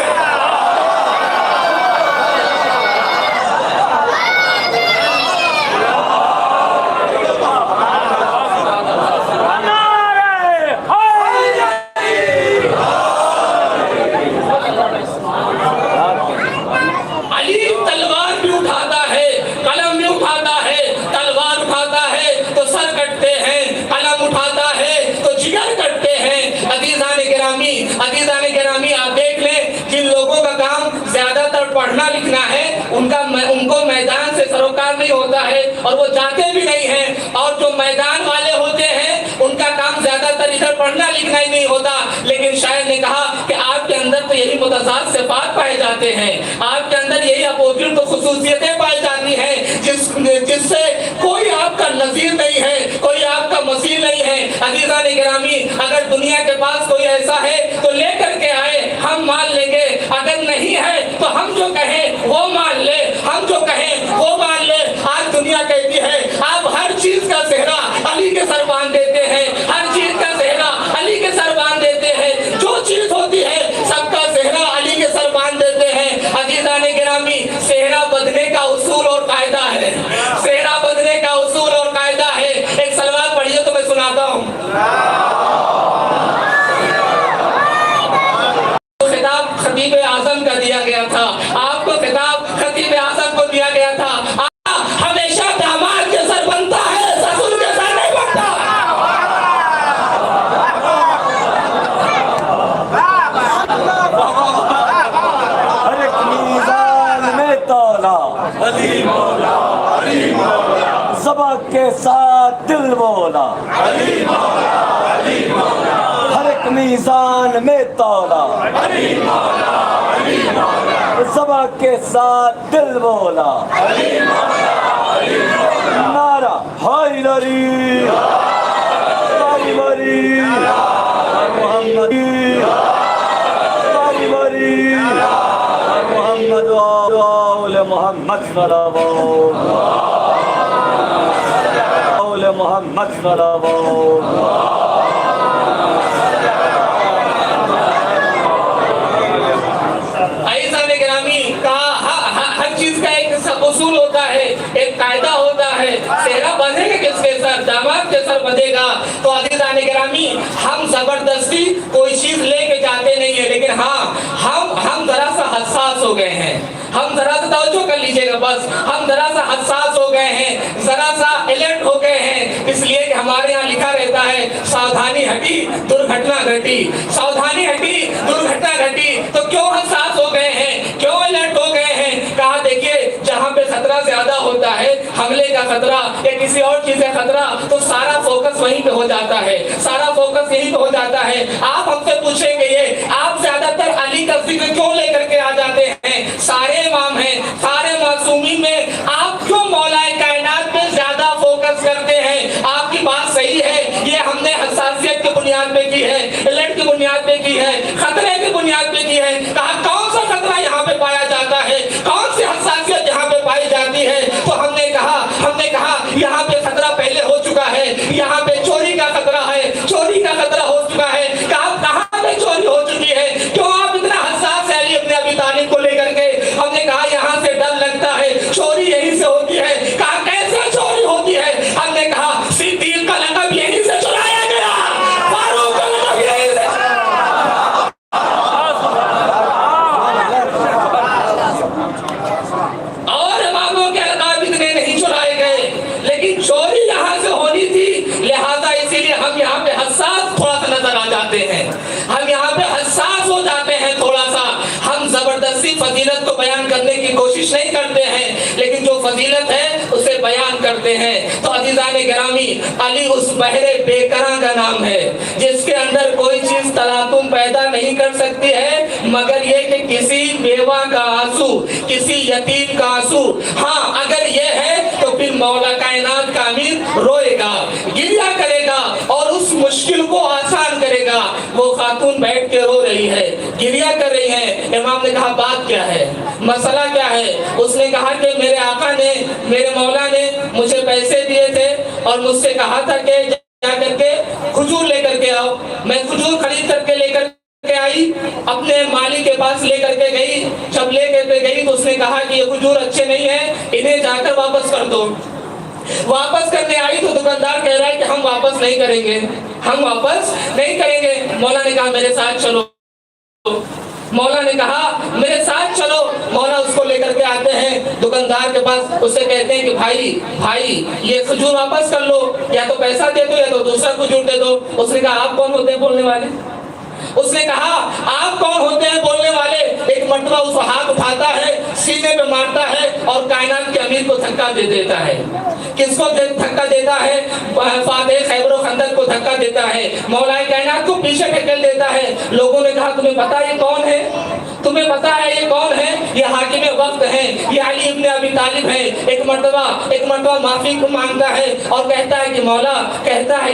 علی تلوار بھی اٹھاتا ہے، قلم بھی اٹھاتا ہے، تلوار اٹھاتا ہے تو سر کٹتے ہیں، قلم اٹھاتا ہے تو جگر کٹتے ہیں۔ عزیزان گرامی، عزیزان گرامی آپ دیکھ لیں جن لوگوں کا کام زیادہ تر پڑھنا لکھنا ہے ان کو میدان سے سروکار نہیں ہوتا ہے اور وہ جاتے بھی نہیں ہیں، اور جو میدان والے ہوتے ہیں ان کا کام زیادہ تر ادھر پڑھنا لکھنا ہی نہیں ہوتا۔ لیکن شاعر نے کہا کہ آپ کے اندر تو یہی متضاد صفات پائے جاتے ہیں، آپ کے اندر یہی اپوزٹ خصوصیتیں پائی جاتی ہیں جس سے کوئی آپ کا نظیر نہیں ہے، کوئی آپ کا مثیل نہیں ہے۔ عزیزان گرامی اگر دنیا کے پاس کوئی ایسا ہے تو لے کر کے آئے، ہم مان لیں گے، اگر نہیں ہے تو ہم جو کہیں وہ مان لے، ہم جو کہیں وہ مان لے۔ آج دنیا کہتی ہے آپ ہر چیز کا صحرا علی کے سر باندھ دیتے ہیں، ہر چیز کا صحرا علی کے سر باندھ دیتے ہیں، جو چیز ہوتی ہے سب کا صحرا علی کے سر باندھ دیتے ہیں۔ عزیزان گرامی صحرا بدلنے کا اصول اور قاعدہ ہے، صحرا بدلنے کا اصول اور قاعدہ ہے۔ ایک سلوات پڑھیے تو میں سناتا ہوں۔ خطاب خطیب اعظم کا دیا گیا تھا، آپ کو خطاب خطیب اعظم کو دیا گیا تھا۔ ہمیشہ داماد کے سر بنتا ہے، سسر کے سر نہیں بنتا۔ ہر ایک میزان میں تولا، علی مولا، علی مولا، زبا کے ساتھ دل مولا، علی مولا، علی مولا، ہر ایک میزان میں تولا، علی مولا، علی مولا، زبا کے ساتھ دل مولا، علی مولا، علی مولا، نعرہ حیدری، حیدری، محمد باری باری محمد و آل محمد صلوات آل محمد صلوات ہر چیز کا ایک اصول ہوتا ہے، ایک قاعدہ ہوتا ہے. صحرا بندھے گا کس کے سر؟ داماد کے سر بندھے گا. تو عزیزان گرامی، ہم زبردستی کوئی چیز لے کے جاتے نہیں ہیں، لیکن ہاں ہم ذرا سا حساس ہو گئے ہیں. ہم ذرا سا توجہ کر لیجئے گا، بس ہم ذرا سا حساس ہو گئے ہیں، ذرا سا الرٹ ہو گئے ہیں. اس لیے کہ ہمارے یہاں لکھا رہتا ہے ساودھانی ہٹی درگھٹنا گھٹی، ساودھانی ہٹی درگھٹنا گھٹی. تو کیوں حساس ہو گئے ہیں، کیوں الرٹ ہو گئے ہیں؟ کہا دیکھیے جہاں پہ خطرہ زیادہ ہوتا ہے، حملے کا خطرہ یا کسی اور چیز کا خطرہ، تو سارا فوکس وہیں پہ ہو جاتا ہے، سارا فوکس یہیں پہ ہو جاتا ہے. آپ ہم سے پوچھیں گے یہ آپ زیادہ تر علی کا ذکر کیوں لے کر کے آ جاتے ہیں؟ سارے امام ہیں، سارے معصومین میں آپ کیوں مولا کائنات پہ زیادہ فوکس کرتے ہیں؟ آپ کی بات صحیح ہے، یہ ہم نے حساسیت کی بنیاد پہ کی ہے، الرٹ کی بنیاد پہ کی ہے، خطرے کی بنیاد پہ کی ہے. کہا کون سا خطرہ یہاں پہ پایا جاتا ہے، کون سی حساسیت یہاں پہ پائی جاتی ہے؟ تو ہم نے کہا یہاں پہ خطرہ پہلے ہو چکا ہے، یہاں پہ چوری کا خطرہ ہے، چوری کا خطرہ ہو چکا ہے. کہاں پہ چوری ہو چکی ہے؟ کیوں آپ اتنا حساس ہیں علی ابن ابی طالب کو لے کر کے؟ ہم نے کہا یہاں سے ڈر لگتا ہے، چوری یہیں سے ہوتی ہے. کہا کیسے چوری ہوتی ہے؟ ہم نے کہا صدیق کا لقب یہیں سے چرایا گیا، فاروق کا لقب یہیں سے. اور اماموں کے لقب اتنے نہیں چرائے گئے، لیکن چوری یہاں سے ہونی تھی. لہذا اسی لیے ہم یہاں پہ حساس تھوڑا سا نظر آ جاتے ہیں، ہم یہاں پہ حساس ہو جاتے ہیں تھوڑا سا. ہم زبردستی فضیلت کو بیان کرنے کی کوشش نہیں کرتے ہیں، لیکن جو فضیلت ہے اسے بیان کرتے ہیں. تو عزیزان گرامی، علی اس بحر بیکراں کا نام ہے جس کے اندر کوئی چیز تلاطم پیدا نہیں کر سکتی ہے مگر یہ کہ کسی بیوہ کا آنسو، کسی یتیم کا آنسو. ہاں اگر یہ ہے تو پھر مولا کائنات کا امیر روئے گا، گریہ کرے گا اور اس مشکل کو آسان کرے گا. وہ خاتون بیٹھ کے رو رہی ہے، گریہ کر رہی ہے. امام نے کہا بات کیا ہے، مسئلہ کیا ہے؟ اس نے کہا کہ میرے آقا نے، میرے مولا نے مجھے پیسے دیے تھے اور مجھ سے کہا تھا کہ جا کر کے کھجور لے کر کے آؤ. میں کھجور خرید کر کے لے کر کے آئی، اپنے مالی کے پاس لے کر کے گئی. جب لے کر کے گئی تو اس نے کہا کہ یہ کھجور اچھے نہیں ہیں، انہیں جا کر واپس کر دو. واپس کرنے آئی تو دکاندار کہہ رہا ہے کہ ہم واپس نہیں کریں گے، ہم واپس نہیں کریں گے. مولا نے کہا میرے ساتھ چلو. مولا نے کہا میرے ساتھ چلو. مولا اس کو لے کر کے آتے ہیں دکاندار کے پاس. اسے کہتے ہیں کہ بھائی یہ کھجور واپس کر لو، یا تو پیسہ دے دو یا تو دوسرا کھجور دے دو. اس نے کہا آپ کون ہوتے ہیں بولنے والے؟ اس نے کہا آپ کون ہوتے ہیں بولنے والے؟ ایک مرتبہ اس کو ہاتھ اٹھاتا ہے، سینے پہ مارتا ہے اور کائنات کے امیر کو دھکا دے دیتا ہے. کس کو دھکا دیتا ہے؟ فاتح خیبر و خندق کو دھکا دیتا ہے، مولا کائنات کو پیچھے ڈھکیل دیتا ہے. لوگوں نے کہا تمہیں پتا یہ کون ہے؟ تمہیں پتا ہے یہ کون ہے؟ یہ حاکم وقت ہیں، یہ علی ابن ابی طالب ہیں. ایک مرتبہ معافی کو مانگتا ہے اور کہتا ہے کہ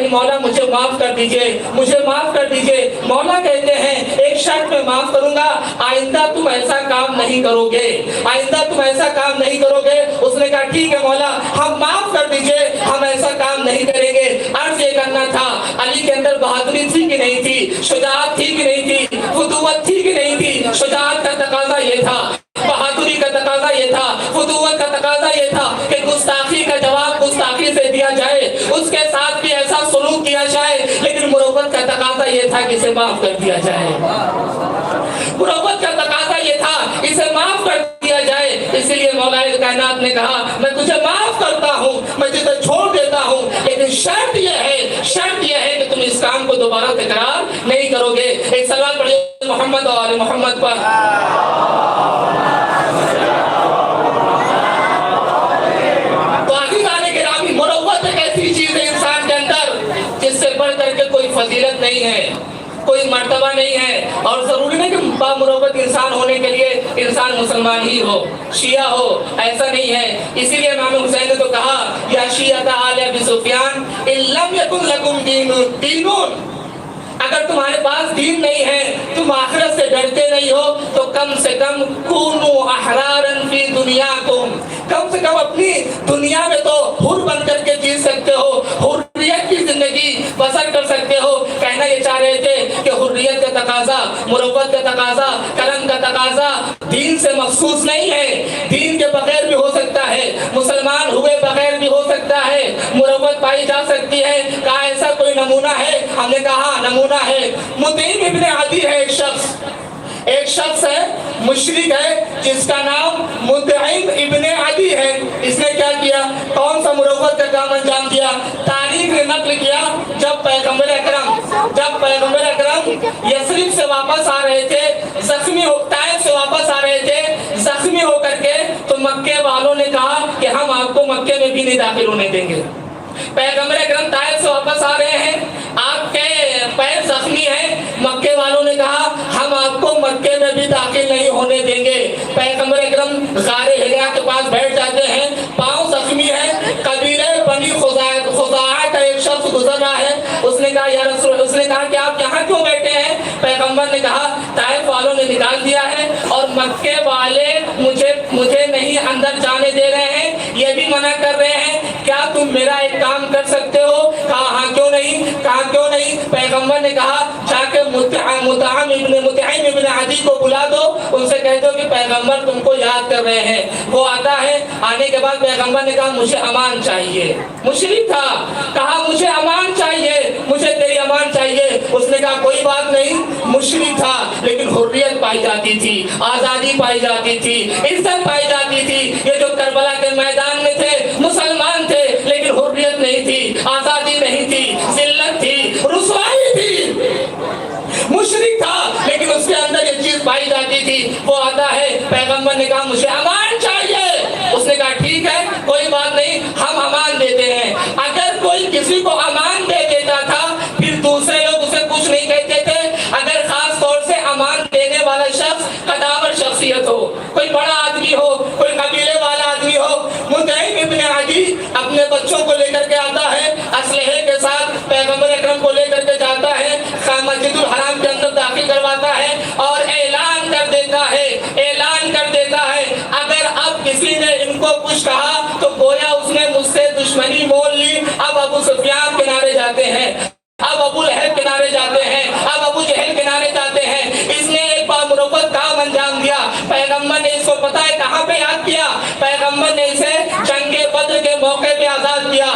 مولا مجھے معاف کر دیجئے، مجھے معاف کر دیجئے. مولا کہتے ہیں ایک شرط میں معاف کروں گا، آئندہ تم ایسا کام نہیں کرو گے، آئندہ تم ایسا کام نہیں کرو گے. اس نے کہا ٹھیک ہے مولا، ہم معاف کر دیجئے، ہم ایسا کام نہیں کریں گے. عرض یہ کرنا تھا علی کے اندر بہادری تھی کہ نہیں تھی، شجاعت تھی کہ نہیں تھی، فتوت تھی کہ نہیں تھی؟ شجاعت کا تقاضا یہ تھا، بہادری کا تقاضا یہ تھا، فتوت کا تقاضا یہ تھا کہ گستاخی کا جواب گستاخی سے دیا جائے، اس کے ساتھ بھی ایسا سلوک کیا جائے. لیکن مروت کا تقاضا یہ تھا کہ اسے معاف کر دیا جائے. مروت کا تقاضا یہ تھا اسے معاف کر دیا جائے. اسی لیے مولا کائنات نے کہا میں تجھے معاف کرتا ہوں، میں تجھے چھوڑ دیتا ہوں، لیکن شرط یہ ہے کہ تم اس کام کو دوبارہ تکرار نہیں کرو گے. ایک سوال پڑھیے محمد اور آل محمد پر. تو عزیزان گرامی، مروت ایک ایسی چیز ہے انسان کے اندر جس سے بڑھ کر کے کوئی فضیلت نہیں ہے، کوئی مرتبہ نہیں ہے. اور ضروری نہیں کہ بامروت انسان ہونے کے لیے انسان مسلمان ہی ہو، شیعہ ہو، ایسا نہیں ہے. اسی لیے امام حسین نے تو کہا یا شیعہ آل ابی سفیان ان لم یکن لکم دینون، اگر تمہارے پاس دین نہیں ہے، تم آخرت سے ڈرتے نہیں ہو، تو کم سے کم کونوا احرارا فی دنیاکم، کم سے کم اپنی دنیا میں تو حر بن کر کے جی سکتے ہو، حریت کی زندگی بسر کر سکتے ہو۔ کہنا یہ چاہ رہے تھے کہ حریت کا تقاضا، مروت کا تقاضا، کرم کا تقاضا دین سے مخصوص نہیں ہے، دین کے بغیر بھی ہو سکتا ہے، مسلمان ہوئے بغیر بھی ہو سکتا ہے، مروت پائی جا سکتی ہے۔ کہا ایسا کوئی نمونہ ہے؟ ہم نے کہا نمونہ ہے، مطعم ابن عدی ہے ایک شخص ہے، مشرک ہے، جس کا نام مطعم ابن عدی ہے۔ اس نے کیا کیا؟ کون سا مروت کا کام انجام دیا؟ تاریخ نے نقل کیا جب پیغمبر اکرم یثرب سے واپس آ رہے تھے، طائف سے واپس آ رہے تھے زخمی ہو کر کے، تو مکے والوں نے کہا کہ ہم آپ کو مکے میں بھی نہیں داخل ہونے دیں گے۔ پیغمبر اکرم طائف سے واپس آ رہے ہیں، آپ کے پیر زخمی ہیں، مکے والوں نے کہا ہم آپ کو مکے میں بھی داخل نہیں ہونے دیں گے۔ پیغمبر اکرم غار حرا کے پاس بیٹھ جاتے ہیں، پاؤں زخمی ہے، قبیلہ بنی خزاعہ کا ایک شخص گزر رہا ہے، اس نے کہا یا رسول، اس نے کہا کہ آپ یہاں کیوں بیٹھے ہیں؟ پیغمبر نے کہا طائف والوں نے نکال دیا ہے اور مکے والے مجھے نہیں اندر جانے دے رہے ہیں، یہ بھی منع کر رہے ہیں، کیا تم میرا ایک کام کر سکتے ہو؟ کہا ہاں کیوں نہیں، کہا کیوں نہیں؟ پیغمبر نے کہا جا کے مطعم ابن عدی کو بلا دو، ان سے کہہ دو کہ پیغمبر تم کو یاد کر رہے ہیں۔ وہ آتا ہے، آنے کے بعد پیغمبر نے کہا مجھے امان چاہیے، مشرک تھا، کہا مجھے امان چاہیے، مجھے تیری امان چاہیے۔ اس نے کہا کوئی بات نہیں، مشرک تھا لیکن حریت پائی جاتی تھی، آزادی پائی جاتی تھی، عزت پائی جاتی تھی۔ یہ جو کربلا کے میدان میں تھے مسلمان تھے لیکن حریت نہیں تھی، آزادی نہیں تھی، ذلت تھی، رسوائی تھی، مشرک تھا لیکن اس کے اندر یہ چیز پائی جاتی تھی۔ وہ آتا ہے، پیغمبر نے کہا مجھے امان چاہیے، اس نے کہا ٹھیک ہے کوئی بات نہیں، ہم امان دیتے ہیں۔ اگر کوئی کسی کو امان دے دیتا تھا پھر دوسرے لوگ اسے کچھ نہیں کہتے تھے، اگر خاص طور سے امان دینے والا شخص قدامت شخصیت ہو، کوئی بڑا آدمی ہو، کوئی قبیلے والا آدمی ہو۔ مطعم ابن عدی اپنے بچوں کو لے کر کے آتا ہے، اسلحے کے ساتھ پیغمبر اکرم کو لے کر کے جاتا ہے، مسجد الحرام کے اندر داخل کرواتا ہے اور اعلان کر دیتا ہے اگر اب کسی نے ان کو کچھ کہا تو گویا اس نے مجھ سے دشمنی مول لی، اب ابو سفیان کنارے جاتے ہیں، اب ابو لہب کنارے جاتے ہیں، اب ابو جہل کنارے جاتے ہیں۔ اس نے ایک بامروت کام انجام دیا، پیغمبر نے اس کو پتہ ہے کہاں پہ یاد کیا؟ پیغمبر نے اسے جنگ بدر کے موقع پہ آزاد کیا،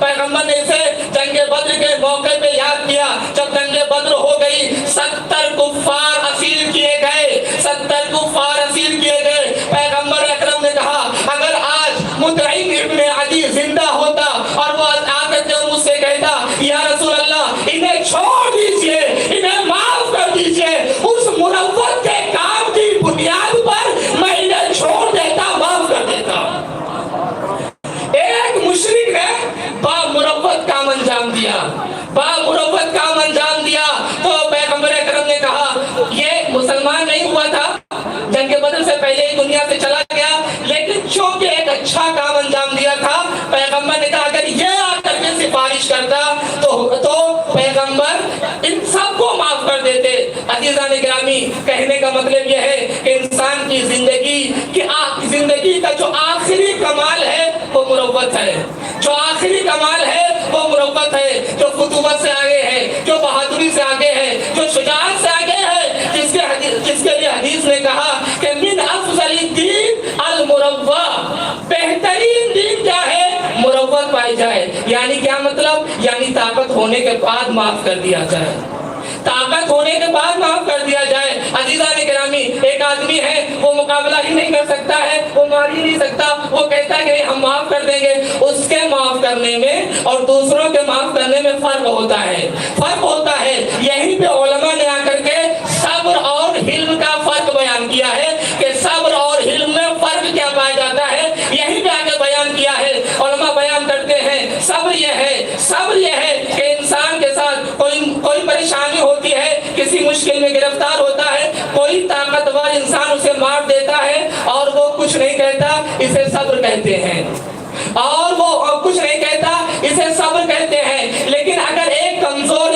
پیغمبر نے اسے جنگ بدر کے موقع پہ یاد کیا۔ جب جنگ بدر ہو گئی 70 کفار اسیر کیے گئے، پیغمبر اکرم نے کہا اگر آج مطعم ابن عدی زندہ ہوتا اور وہ آ کر کے مجھ سے کہتا یا رسول اللہ انہیں چھوڑ دیجئے، انہیں معاف کر دیجئے، اس مروت کے کام کی بنیاد پر میں انہیں چھوڑ دیتا، معاف کر دیتا۔ ایک مشرک نے بامروت کام انجام دیا، تو پیغمبر اکرم نے کہا یہ مسلمان نہیں ہوا تھا، جنگ بدر سے پہلے ہی دنیا سے چلا گیا، لیکن چونکہ ایک اچھا کام انجام دیا تھا، پیغمبر نے کہا اگر یہ آ کر کے سفارش کرتا تو پیغمبر ان سب کو معاف کر دیتے۔ عزیزان گرامی، کہنے کا مطلب یہ ہے کہ انسان کی زندگی کا جو آخری کمال ہے وہ مروت ہے، جو آخری کمال ہے وہ مروت ہے، جو فتوت سے آگے ہے، جو بہادری سے آگے ہے، جو شجاعت سے آگے ہے، جس کے لیے حدیث نے کہا کہ من افضل الدین المروہ، بہترین دین کیا ہے؟ مروت پائی جائے۔ یعنی کیا مطلب؟ یعنی طاقت ہونے کے بعد معاف کر دیا جائے، طاقت ہونے کے بعد معاف کر دیا جائے۔ عزیزان گرامی، ایک آدمی ہے وہ مقابلہ ہی نہیں کر سکتا ہے، وہ مار ہی نہیں سکتا، وہ کہتا ہے کہ ہم معاف کر دیں گے۔ اس کے معاف کرنے میں اور دوسروں کے معاف کرنے میں فرق ہوتا ہے۔ یہیں پہ علماء نے آ کر کے صبر اور حلم کا فرق بیان کیا ہے کہ صبر اور حلم میں فرق کیا پایا جاتا ہے، یہیں پہ آ کے بیان کیا ہے۔ علماء بیان کرتے ہیں صبر یہ ہے کہ انسان کے ساتھ کوئی پریشانی ہوتی ہے، کسی مشکل میں گرفتار ہوتا ہے، کوئی طاقتور انسان اسے مار دیتا ہے اور وہ کچھ نہیں کہتا، اسے صبر کہتے ہیں، اور وہ کچھ نہیں کہتا، اسے صبر کہتے ہیں۔ لیکن اگر ایک کمزور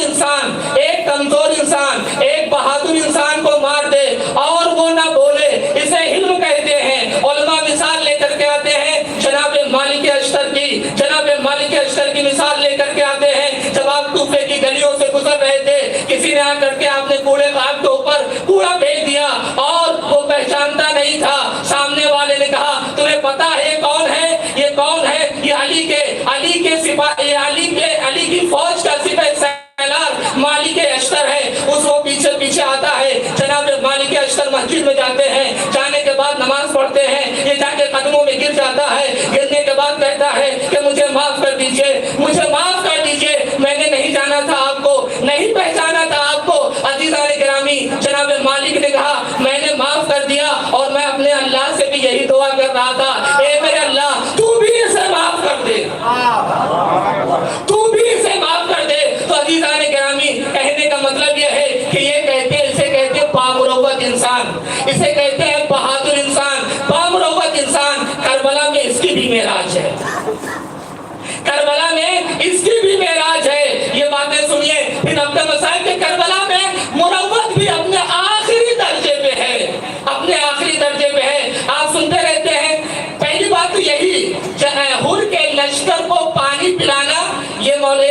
آ کر کے آپ نے کوڑے باغ کے اوپر کوڑا پھینک دیا اور وہ پہچانتا نہیں تھا. سامنے والے نے کہا تمہیں پتا ہے کون ہے؟ یہ کون ہے؟ یہ علی کے سپاہی، علی کی فوج کا سپاہی سالار مالک اشتر ہے. اس وہ پیچھے پیچھے آتا ہے. جناب مالک اشتر مسجد میں جاتے ہیں. جانے کے بعد نماز پڑھتے ہیں. یہ جا کے قدموں میں گر جاتا ہے. گرنے کے بعد کہتا ہے کہ مجھے معاف کر دیجئے، مجھے معاف کر دیجئے، میں نے نہیں جانا تھا آپ کو، نہیں پہچانا تھا آپ کو. عزیزان گرامی، جناب مالک نے کہا میں نے معاف کر دیا اور میں اپنے اللہ سے بھی یہی دعا کر رہا تھا، اے میرے اللہ تو بھی اسے معاف کر دے، تو بھی اسے معاف کر دے. تو عزیزان گرامی، کہنے کا مطلب یہ ہے کہ یہ کہتے ہیں، اسے کہتے ہیں بامروت انسان، اسے کہتے ہیں بہادر انسان، بامروت انسان. کربلا میں اس کی بھی معراج ہے، کربلا میں اس کی بھی معراج ہے. یہ باتیں سنیے. پھر اپنے مسائل کے کربلا میں مروت بھی اپنے آخری درجے پہ ہے، اپنے آخری درجے پہ ہے. آپ سنتے رہتے ہیں. پہلی بات تو یہی، حر کے لشکر کو پانی پلانا یہ مولا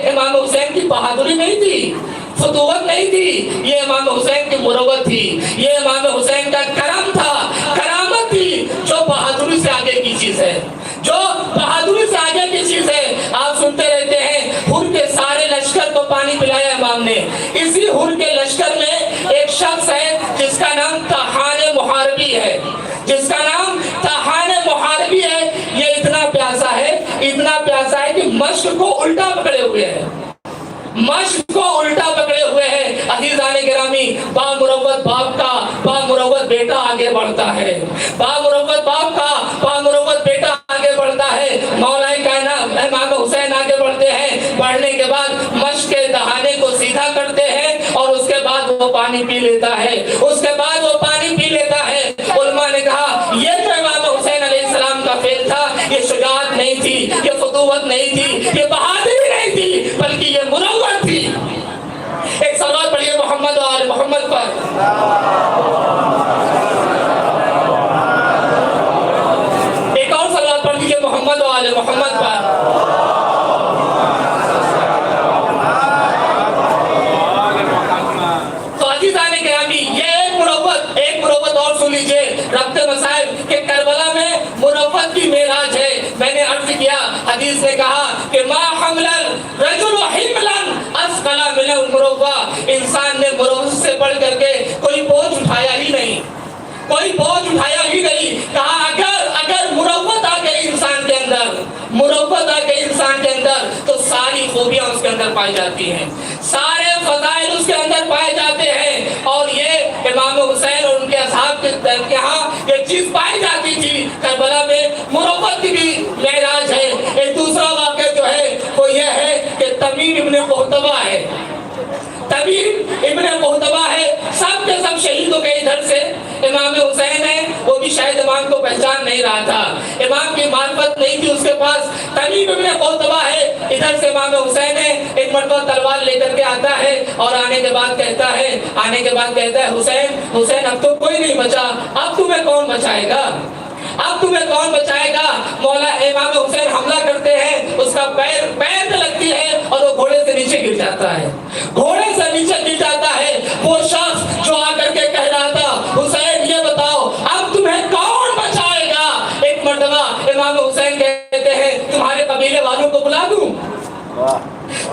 امام حسین کی بہادری نہیں تھی، فتوت نہیں تھی، یہ امام حسین کی مروت تھی، یہ امام حسین کا کرم تھا، کرامت تھی، جو بہادری سے آگے کی چیز ہے، جو بہادری سے آگے کی چیز ہے. آپ سنتے رہتے ہیں حر کے سارے لشکر کو پانی پلایا امام نے. اسی حر کے لشکر میں ایک شخص ہے جس کا نام طاحان محاربی ہے، جس کا نام طاحان محاربی ہے. یہ اتنا پیاسا ہے، اتنا پیاسا ہے کہ مشق کو الٹا پکڑے ہوئے ہے، مشق کو الٹا پکڑے ہوئے ہیں. عزیزان گرامی، بامروت باپ کا بامروت بیٹا آگے بڑھتا ہے، بامروت باپ کا بامروت بیٹا آگے بڑھتا ہے. مولا کائنات امام حسین آگے بڑھتے ہیں. بڑھنے کے بعد مشق کے دہانے کو سیدھا کرتے ہیں اور اس کے بعد وہ پانی پی لیتا ہے، اس کے بعد وہ پانی پی لیتا ہے. علماء نے کہا یہ تو امام حسین علیہ السلام کا فعل تھا، یہ شجاعت نہیں تھی، یہ فتوت نہیں تھی، یہ بہادری نہیں تھی، بلکہ یہ مروت تھی. ایک صلوات پڑھیے محمد و آل محمد پر. ایک اور صلوات پڑھ دیجیے محمد و آل محمد پر. تو عزیزان گرامی، یہ ایک مروت اور سن لیجیے. ربط مسائل کہ کربلا میں مروت کی معراج ہے. میں نے عرض کیا، حدیث نے کہا کہ ما حمل الرجل حملا اثقل من المروہ، انسان نے مروت سے بڑھ کر کے کوئی بوجھ اٹھایا ہی نہیں، کوئی بوجھ اٹھایا ہی نہیں. کہا اگر مروت آ گئی انسان کے اندر، مروت آ گئی انسان کے اندر تو ساری خوبیاں اس کے اندر پائی جاتی ہیں، سارے فضائل اس کے اندر پائے جاتے ہیں. اور یہ امام حسین اور ان کے اصحاب کے یہاں یہ چیز پائی جاتی تھی. کربلا میں مروت کی بھی معراج ہے. ایک دوسرا واقعہ جو ہے وہ یہ ہے کہ تمیم ابن قحطبہ ہے، تمیم ابن قحطبہ ہے. سب کے سب شہید ہو گئے ادھر سے. امام حسین ہے، وہ بھی شاید امام کو پہچان نہیں رہا تھا، امام کی معرفت نہیں تھی اس کے پاس. تمیم ابن قحطبہ ہے، ادھر سے امام حسین ہے. ایک مرتبہ تلوار لے کر کے آتا ہے اور آنے کے بعد کہتا ہے حسین اب تو کوئی نہیں بچا، اب تمہیں کون بچائے گا، اب تمہیں کون بچائے گا. مولا امام حسین حملہ کرتے ہیں، اس کا پیر پہ لگتی ہے اور وہ گھوڑے سے نیچے گر جاتا ہے، گھوڑے سے نیچے گر جاتا ہے. وہ شخص جو آ کر کے کہہ رہا تھا حسین یہ بتاؤ اب تمہیں کون بچائے گا. ایک مرتبہ امام حسین کہتے ہیں تمہارے قبیلے والوں کو بلا دوں،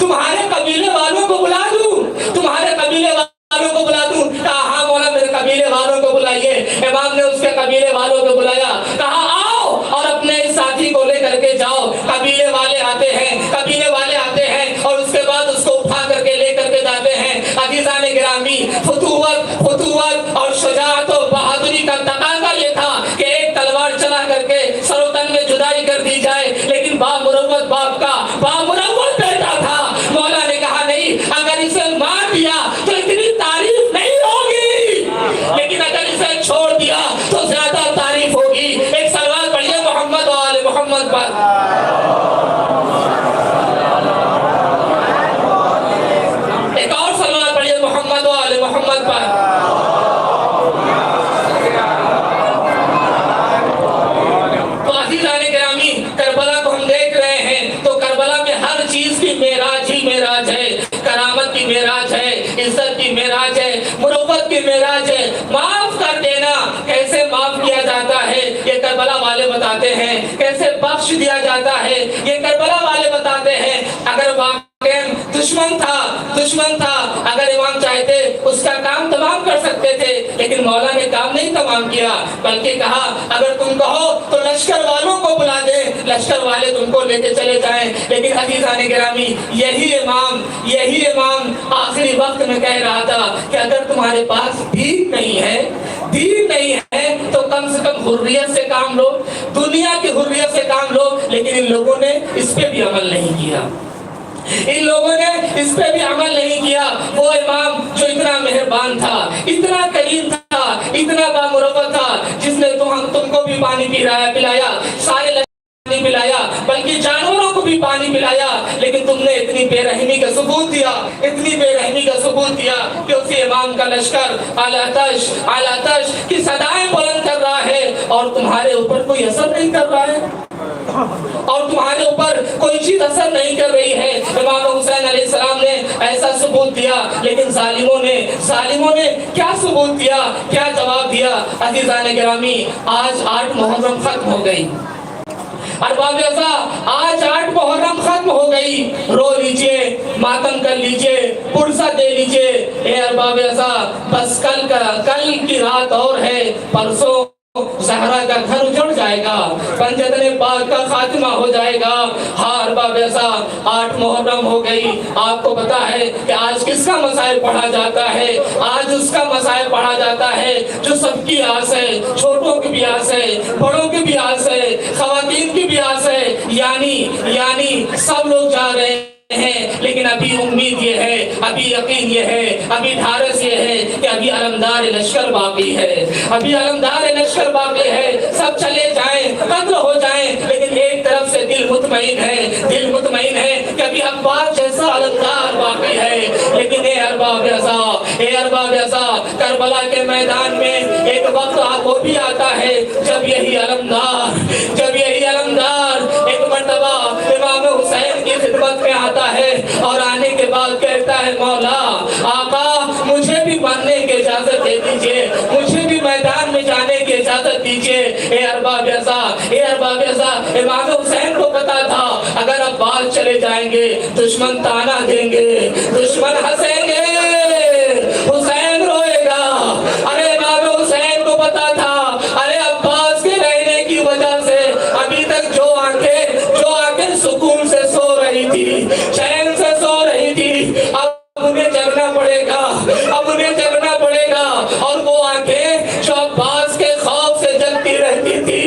تمہارے قبیلے والوں کو بلا دوں، تمہارے قبیلے والوں کو بلا دوں. کہا ہاں مولا میرے قبیلے والوں کو بلائیے. امام نے اس کے قبیلے والوں کو بلایا. کہا آؤ اور اپنے اس ساتھی کو لے کر کے جاؤ. قبیلے والے آتے ہیں، قبیلے والے آتے ہیں اور اس کے بعد اس کو اٹھا کر کے لے کر کے جاتے ہیں. عزیزان گرامی، فتوت اور شجاعت و بہادری کا تقاضا یہ تھا کہ ایک تلوار چلا کر کے سر و تن میں جدائی کر دی جائے، لیکن بامروت باپ کا بامروت بیٹا تھا. مولا نے کہا نہیں، اگر اسے مار دیا تو اتنی تعریف نہیں ہوگی، لیکن اگر اسے چھوڑ دیا تو زیادہ تعریف ہوگی. ایک صلوات پڑھیے محمد و آل محمد پر. ایک اور صلوات پڑھیے محمد و آل محمد پر. تو عزیزان گرامی، کربلا کو ہم دیکھ رہے ہیں تو کربلا میں ہر کی معراج ہے, مروت کی معراج ہے. معاف کر دینا کیسے معاف کیا جاتا ہے یہ کربلا والے بتاتے ہیں, کیسے بخش دیا جاتا ہے یہ کربلا والے بتاتے ہیں. اگر دشمن تھا, اگر امام چاہتے اس کا کام تمام کر سکتے تھے, لیکن مولا نے کام نہیں تمام کیا, بلکہ کہا اگر تم کہو تو لشکر والوں کو بلا دے, لشکر والے تم کو لے کے چلے جائیں. لیکن عزیزان گرامی, یہی امام آخری وقت میں کہہ رہا تھا کہ اگر تمہارے پاس دین نہیں ہے تو کم سے کم حریت سے کام لو, دنیا کی حریت سے کام لو. لیکن ان لوگوں نے اس پہ بھی عمل نہیں کیا, وہ امام جو اتنا مہربان تھا, اتنا کریم تھا, اتنا بامروت تھا, جس نے تم کو بھی پانی پلایا, سارے پانی پلایا, بلکہ جانوروں کو بھی پانی پلایا. لیکن تم نے اتنی بے رحمی کا ثبوت دیا کہ اسی امام کا لشکر آلاتش کی صدائیں بلند کر رہا ہے اور تمہارے اوپر کوئی اثر نہیں کر رہا ہے, اور تمہارے اوپر کوئی چیز اثر نہیں کر رہی ہے. امام حسین علیہ السلام نے ایسا ثبوت دیا, لیکن ظالموں نے کیا ثبوت دیا, کیا جواب دیا؟ عزیزان گرامی, آج 8 محرم ختم ہو گئی. ارباب ازا, آج 8 محرم ختم ہو گئی. رو لیجئے, ماتم کر لیجئے, پرسہ دے لیجئے. اے ارباب ازا, بس کل کی رات اور ہے, پرسوں زہرا کا گھر اجڑ جائے گا, پنجتن پاک کا خاتمہ ہو جائے گا. ہاں ارباب ایسا, 8 محرم ہو گئی. آپ کو پتا ہے کہ آج کس کا مسائل پڑھا جاتا ہے؟ آج اس کا مسائل پڑھا جاتا ہے جو سب کی آس ہے, چھوٹوں کی بھی آس ہے, بڑوں کی بھی آس ہے, خواتین کی بھی آس ہے. یعنی سب لوگ جا رہے ہیں, لیکن ابھی امید یہ ہے, ابھی یقین یہ ہے, ابھی دھارس یہ ہے کہ ابھی علمدار لشکر باقی ہے, سب چلے جائیں, قتل ہو جائیں, لیکن ایک طرف سے دل مطمئن ہے کہ ابھی عباس جیسا علمدار باقی ہے. لیکن اے ارباب ازا, کربلا کے میدان میں ایک وقت وہ بھی آتا ہے جب یہی علمدار ایک مرتبہ امام حسین کی خدمت میں آتا ہے, اور آنے کے بعد کہتا ہے, مولا آقا مجھے بھی مرنے کی اجازت دے دیجئے, مجھے بھی میدان میں جانے کی اجازت دیجئے. اے ارباب ازا, امام حسین کو پتا تھا اگر عباس چلے جائیں گے دشمن تانا دیں گے, دشمن ہنسیں گے, حسین روئے گا. ارے امام حسین کو پتا تھا, ارے عباس کے رہنے کی وجہ سے ابھی تک جو آنکھیں سکون سے سو رہی تھی, چین سے سو رہی تھی, اب انہیں جگنا پڑے گا. اور وہ آنکھیں جو عباس کے خوف سے جلتی رہتی تھی,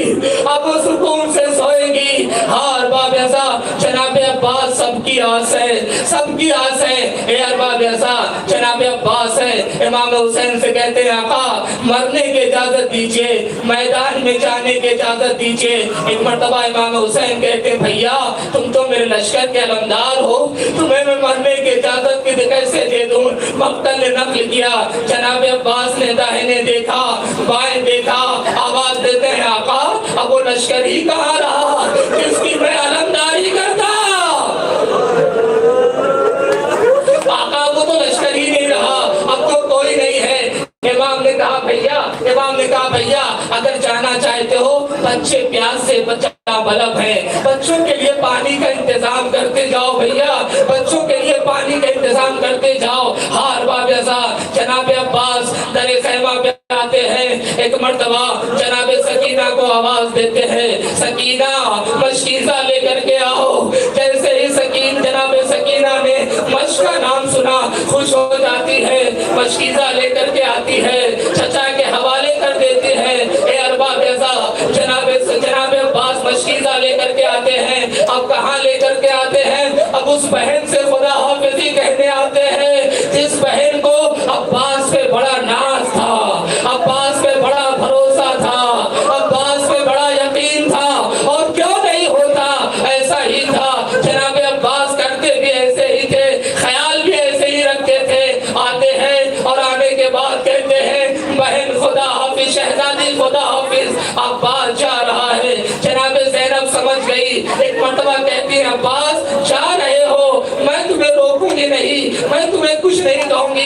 اب وہ سکون سے سوئے گی. ہاں ارباب ازا, جناب عباس سب کی آس ہے. اے ارباب ازا, جناب عباس ہے, امام حسین سے کہتے ہیں, آقا مرنے کی اجازت دیجئے, میدان میں جانے کی اجازت دیجئے. ایک مرتبہ امام حسین کہتے ہیں, بھیا تم تو میرے لشکر کے علمدار ہو, تمہیں میں مرنے کی اجازت کیسے دے دوں؟ مقتل نے نقل کیا, جناب عباس نے داہنے دیکھا, بائیں دیکھا, آواز دیتے ہیں, آقا اب وہ لشکر ہی کہاں رہا جس کی میں علمداری کرتا؟ آقا وہ تو لشکر ہی نہیں رہا, اب تو کوئی نہیں ہے. امام نے کہا بھیا اگر جانا چاہتے ہو, بچے پیاس سے بچہ بلب ہے, بچوں کے لیے پانی کا انتظام کرتے جاؤ بھیا, بچوں کے لیے پانی کا انتظام کرتے جاؤ. ہاں ارباب ازا, جناب عباس در خیمہ پہ آتے ہیں. ایک مرتبہ جناب سکینہ کو آواز دیتے ہیں, سکینہ مشکیزہ لے کر کے آؤ. جیسے ہی جناب سکینہ نے مشک کا نام سنا, خوش ہو جاتی ہے, مشکیزہ لے کر کے آتی ہے, چچا کے حوالے کر دیتے ہیں. اے ارباب ازا, جناب عباس مشکیزہ لے کر کے آتے ہیں. اب کہاں لے کر کے آتے ہیں؟ اب اس بہن سے خدا حافظی کہنے آتے ہیں جس بہن کو عباس پہ بڑا ناز تھا, عباس پہ بڑا بھروسہ تھا, عباس پہ بڑا یقین تھا. اور کیوں نہیں ہوتا, ایسا ہی تھا. جناب عباس کرتے بھی ایسے ہی تھے, خیال بھی ایسے ہی رکھتے تھے. آتے ہیں اور آنے کے بعد کہتے ہیں, بہن خدا حافظ, شہزادی خدا حافظ, عباس جا رہا ہے. جناب زینب سمجھ گئی, ایک مرتبہ کہتی ہیں, عباس جا رہے ہو,